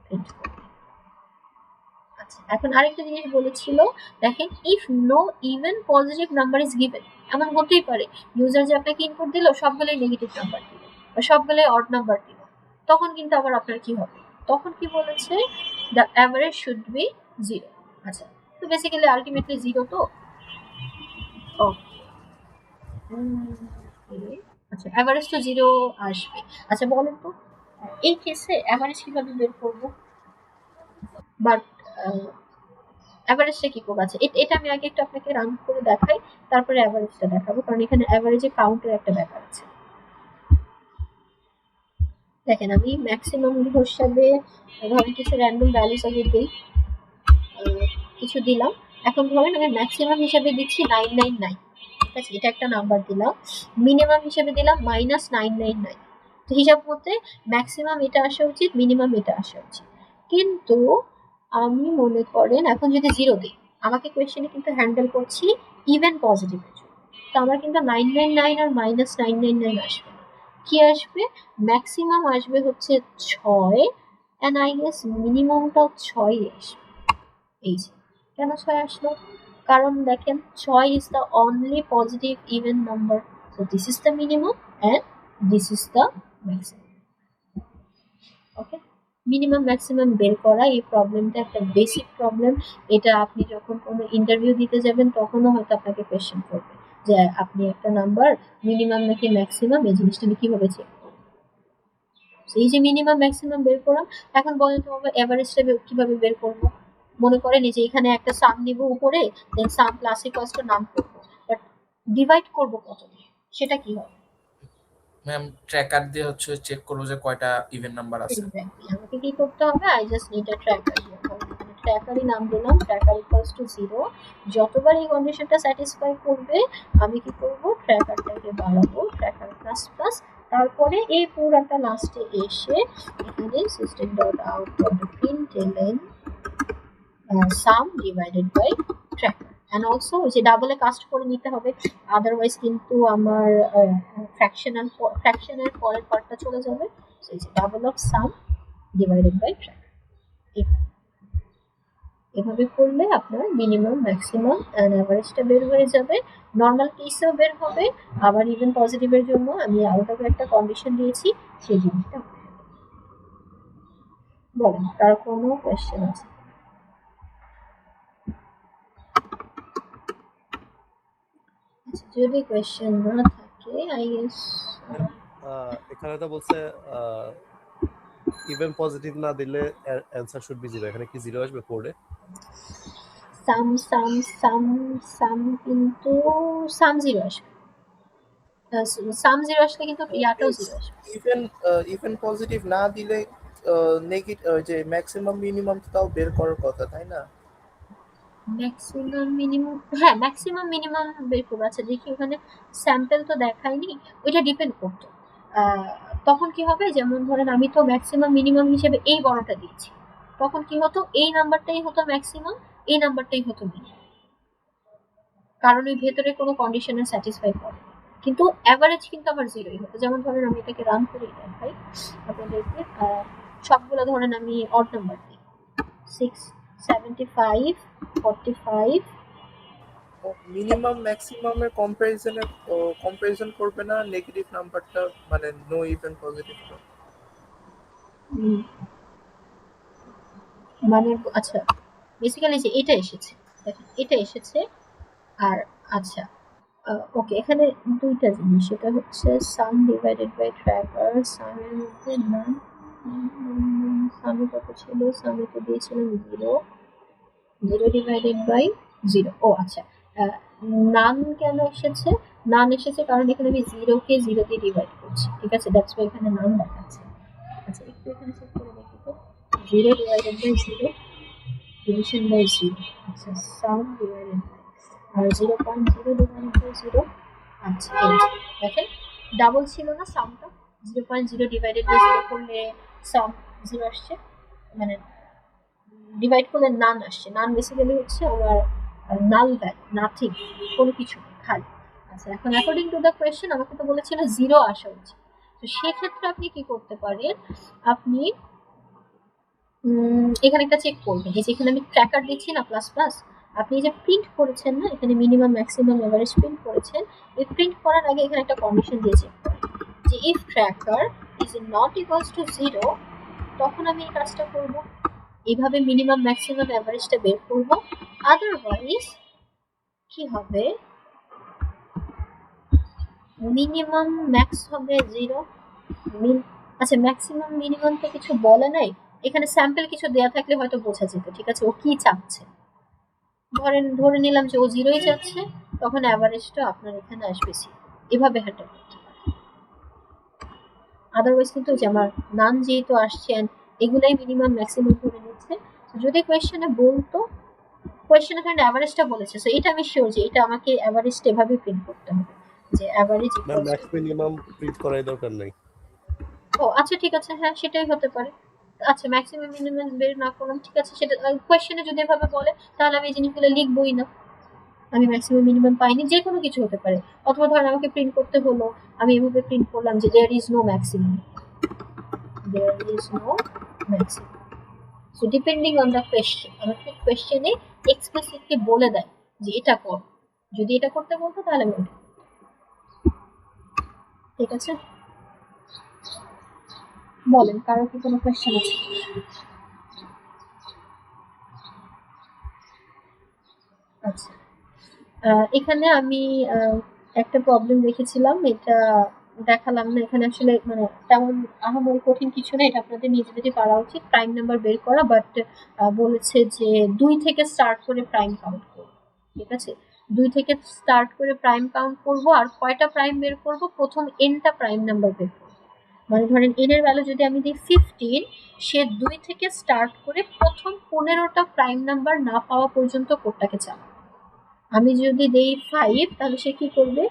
প্রিন্ট করবো। আচ্ছা, এখন আরেকটা জিনিস বলেছিল, দেখেন if no even positive number is given, এমন হতেই পারে ইউজার যে আপনাকে ইনপুট দিল সবগুলোই নেগেটিভ নাম্বার দিল বা সবগুলোই অড নাম্বার দিল, তখন কিন্তু আবার আপনার কি হবে, তখন কি বলেছে, দ্য অ্যাভারেজ শুড বি 0। আচ্ছা, তো বেসিক্যালি আলটিমেটলি 0 তো ওকে। আচ্ছা, অ্যাভারেজ তো 0 আসবে। আচ্ছা বলেন তো এই কেসে অ্যাভারেজ কিভাবে বের করবো, বাট অ্যাভারেজটা কি করবো। আচ্ছা, এটা আমি আগে একটু আপনাকে রান করে দেখাই, তারপরে অ্যাভারেজটা দেখাবো, কারণ এখানে অ্যাভারেজে কাউন্টের একটা ব্যাপার আছে। দেখেন আমি ম্যাক্সিমাম হিসাবে ধরেন কিছু র্যান্ডম ভ্যালুস আগে দিই, কিছু দিলাম। এখন ধরেন আমি ম্যাক্সিমাম হিসাবে দিচ্ছি 999, ঠিক আছে, এটা একটা নাম্বার দিলাম। মিনিমাম হিসাবে দিলাম -999। তো হিসাব মতে ম্যাক্সিমাম এটা আসা উচিত, মিনিমাম এটা আসা উচিত। কিন্তু আমি মনে করেন এখন যদি 0 দিই, আমাকে কোয়েশ্চেনে কিন্তু হ্যান্ডেল করছি ইভেন পজিটিভের জন্য, তো আমার কিন্তু 999 আর -999 আসবে না। কি আসবে, ম্যাক্সিমাম আসবে হচ্ছে 6 এন্ড আই গেস মিনিমামটাও 6 আসবে। এই যে, কেন 6 আসলো, কারণ দেখেন 6 is the only positive even number, so this is the minimum and this is the maximum. Okay, minimum maximum বের করা এই প্রবলেমটা একটা বেসিক প্রবলেম। এটা আপনি যখন কোনো ইন্টারভিউ দিতে যাবেন তখনও হয়তো আপনাকে কোয়েশ্চেন করবে যে আপনি একটা নাম্বার মিনিমাম নাকি ম্যাক্সিমাম, এই জিনিসটা আমি কিভাবে চেক করব। এই যে মিনিমাম ম্যাক্সিমাম বের করলাম, এখন বলেন তো আমরা এভারেজটা কিভাবে বের করব। মনে করেন যে এখানে একটা সাম নিব উপরে, দেন সাম প্লাস ইকুয়ালস টু নাম করব, বাট ডিভাইড করব কত দিয়ে, সেটা কি হবে। ম্যাম ট্র্যাকার দিয়ে হচ্ছে চেক করবো যে কয়টা ইভেন নাম্বার আছে। এক্স্যাক্টলি, আমাকে কি করতে হবে, I just need a tracker. ট্র্যাকারই নাম দিলাম, ট্র্যাকার ইকুয়ালস টু 0। যতবার এই কন্ডিশনটা স্যাটিসফাই করবে আমি কি করব, ট্র্যাকারটাকে বাড়াবো, ট্র্যাকার প্লাস প্লাস, তারপরে এই পুরাটা লাস্টে এসে এখানে system dot out dot println sum divided by tracker. And also ওই যে ডাবলে কাস্ট করে নিতে হবে, আদারওয়াইজ কিন্তু আমার ফ্র্যাকশনের পরের পার্টটা চলে যাবে। সো এই যে double of sum divided by tracker, এভাবে করলে আপনার মিনিমাম ম্যাক্সিমাম এন্ড অ্যাভারেজটা বের হয়ে যাবে। নর্মাল কেসেও বের হবে, আবার ইভেন পজিটিভের জন্য আমি আলাদা করে একটা কন্ডিশন দিয়েছি, সেই জিনিসটা হবে। বলেন তার কোনো কোয়েশ্চেন আছে? যদি কোয়েশ্চেন না থাকে আই গেস এখানে তো বলছে ইভেন পজিটিভ না দিলে অ্যানসার শুড বি 0, এখানে কি 0 আসবে কোডে? সাম কিন্তু সাম 0 আসবে, সাম 0 আসলে কিন্তু ইয়াটাও 0 আসবে। ইভেন পজিটিভ না দিলে নেগেটিভ যে ম্যাক্সিমাম মিনিমাম তাও বের করার কথা, তাই না? ম্যাক্সিমাম মিনিমাম, হ্যাঁ ম্যাক্সিমাম মিনিমাম বের করবো। আচ্ছা দেখি ওখানে স্যাম্পল তো দেখায়নি, ওইটা ডিপেন্ড করতো। তখন কি হবে, যেমন ধরেন আমি তো ম্যাক্সিমাম মিনিমাম হিসেবে এই বড়টা দিয়েছি, তখন কি হতো, এই নাম্বারটাই হতো ম্যাক্সিমাম, এই নাম্বারটাই হতো মিনিমাম, কারণ ওই ভেতরে কোনো কন্ডিশনে স্যাটিসফাই করে। কিন্তু অ্যাভারেজ কিন্তু আমার 0ই হতো। যেমন ধরেন আমি এটাকে রান করে দেখাই আপনাদেরকে, সবগুলো ধরেন আমি অড নাম্বার দিই, 6 75 45। মিনিমাম ম্যাক্সিমামের কম্পারিজন করবে না নেগেটিভ নাম্বারটা, মানে নো ইভেন পজিটিভ। মানে আচ্ছা বেসিক্যালি যে এটা এসেছে, দেখেন এটা এসেছে, আর আচ্ছা ওকে, এখানে দুইটা জিনিস, সেটা হচ্ছে সাম ডিভাইডেড বাই ট্র্যাকার। সামের মধ্যে নান, সামে কত ছিল, সামে তো দিয়েছিলাম 0, 0 ডিভাইডেড বাই 0। ও আচ্ছা, নান কেন এসেছে? নান এসেছে কারণ এখানে আমি 0 কে 0 দিয়ে ডিভাইড করছি, ঠিক আছে, দ্যাটস ওয়াই এখানে নান দেখাচ্ছে। আচ্ছা একটু এখানে চেক করে দেখি তো, 0 ডিভাইডেড বাই 0, ডিভিশন বাই 0, আচ্ছা সাম ডিভাইডেড বাই, আর 0.0 ডিভাইডেড বাই 0। আচ্ছা এই যে দেখেন ডাবল ছিল না সামটা, 0.0 ডিভাইডেড বাই 0 করলে সাম 0 আসছে, মানে ডিভাইড করলে নান আসছে। নান বেসিক্যালি হচ্ছে আমার নাল ভ্যালু, নাথিং, কোনো কিছু নেই, খালি। আচ্ছা এখন অ্যাকর্ডিং টু দ্য কোয়েশ্চেন আমাকে তো বলেছিল 0 আসা উচিত, তো সেক্ষেত্রে আপনি কি করতে পারেন, আপনি এখানে একটা চেক করবেন, এই যে এখানে আমি ট্র্যাকার দিচ্ছি না প্লাস প্লাস, আপনি যে প্রিন্ট করেছেন না, এখানে মিনিমাম ম্যাক্সিমাম এভারেজ প্রিন্ট করেছেন, এই প্রিন্ট করার আগে এখানে একটা কন্ডিশন দিয়ে চেক করেন যে if tracker is not equals to 0, তখন আমি এই কাজটা করব, এইভাবে মিনিমাম ম্যাক্সিমাম এভারেজটা বের করব। আদারওয়াইজ কি হবে, মিনিমাম ম্যাক্স হবে 0, আচ্ছা ম্যাক্সিমাম মিনিমাম তো কিছু বলে নাই, এখানে স্যাম্পল কিছু দেয়া থাকলে হয়তো বোঝা যেত, ঠিক আছে, ও কি চাচ্ছে, ধরে নিলাম যে ও 0ই চাচ্ছে, তখন অ্যাভারেজটা আপনার এখানে আসবে 0, এভাবে হ্যান্ডেল করতে পারে। আদারওয়াইজ কিন্তু যে আমার নান যেহেতু আসছে এগুলাই মিনিমাম ম্যাক্সিমাম ধরে নিচ্ছে, যদি কোয়েশ্চেনে বলতো, কোয়েশ্চেনে এখানে অ্যাভারেজটা বলেছে, সো এটা আমি শিওর যে এটা আমাকে অ্যাভারেজটা এভাবে প্রিন্ট করতে হবে, যে average equals max minimum print করার দরকার নাই। ও আচ্ছা ঠিক আছে, হ্যাঁ সেটাই হতে পারে। আচ্ছা ম্যাক্সিমাম মিনিমাম বের না করলাম, ঠিক আছে, সেটা কোয়েশ্চেনে যদি এভাবে বলে তাহলে আমি এই জিনিসগুলো লিখবই না, আমি ম্যাক্সিমাম মিনিমাম পাইনি, যে কোনো কিছু হতে পারে। অথবা ধরেন আমাকে প্রিন্ট করতে হলো, আমি এভাবে প্রিন্ট করলাম যে there is no maximum, there is no maximum. So depending on the question, আমাকে কোয়েশ্চেনে এক্সপ্লিসিটলি বলে দেয় যে এটা কর, যদি এটা করতে বলতো তাহলে আমি ওটা, ঠিক আছে। বলেন কারো কি কোনো কোয়েশ্চেন আছে? আচ্ছা এখানে আমি একটা প্রবলেম রেখেছিলাম, এটা দেখালাম না, এখানে আসলে মানে তেমন আহামরি কঠিন কিছু না, এটা আপনাদের নিজেদেরই পারা উচিত, প্রাইম নাম্বার বের করা, বাট বলেছে যে 2 থেকে স্টার্ট করে প্রাইম কাউন্ট করব, ঠিক আছে, 2 থেকে স্টার্ট করে প্রাইম কাউন্ট করব, আর কয়টা প্রাইম বের করব, প্রথম এনটা প্রাইম নাম্বার বের করব, মানে ধরেন এন এর ভ্যালু যদি আমি দিই 15, সে 2 থেকে স্টার্ট করে প্রথম 15টা প্রাইম নাম্বার না পাওয়া পর্যন্ত কোডটাকে চালাবে। আমি যদি দেই 5, তাহলে সে কি করবে,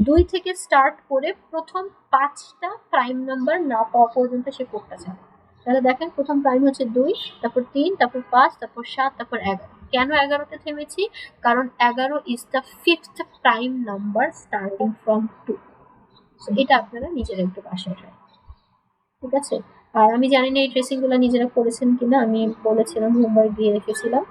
2 থেকে স্টার্ট করে প্রথম 5টা প্রাইম নাম্বার না পাওয়া পর্যন্ত সে কোডটা চালাবে। তাহলে দেখেন প্রথম প্রাইম হচ্ছে 2, তারপর 3, তারপর 5, তারপর 7, তারপর 11। কেন 11তে থেমেছি, কারণ 11 is the 5th prime number starting from 2। So এটা আপনারা নিজেরা একটু বাসায় ট্রাই, ঠিক আছে। আর আমি জানি না এই ট্রেসিং গুলো নিজেরা করেছেন কিনা, আমি বলেছিলাম হোমওয়ার্ক দিয়ে রেখেছিলাম,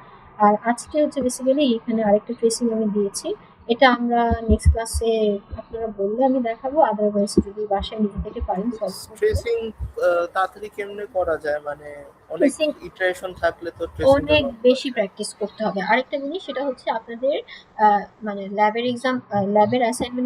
আর আজকে হচ্ছে বেসিক্যালি এখানে আরেকটা ট্রেসিং আমি দিয়েছি, এটা আমরা নেক্সট ক্লাসে আপনারা বললে আমি দেখাবো, আদারওয়াইজ যদি বাসায় নিজে থেকে পারেন সলভ করতে। ট্রেসিং তাড়াতাড়ি কেমনে করা যায়, মানে অনেক Tracing ইটারেশন থাকলে তো ট্রেসিং অনেক বেশি প্র্যাকটিস করতে হবে। আরেকটা জিনিস সেটা হচ্ছে আপনাদের মানে ল্যাবের অ্যাসাইনমেন্ট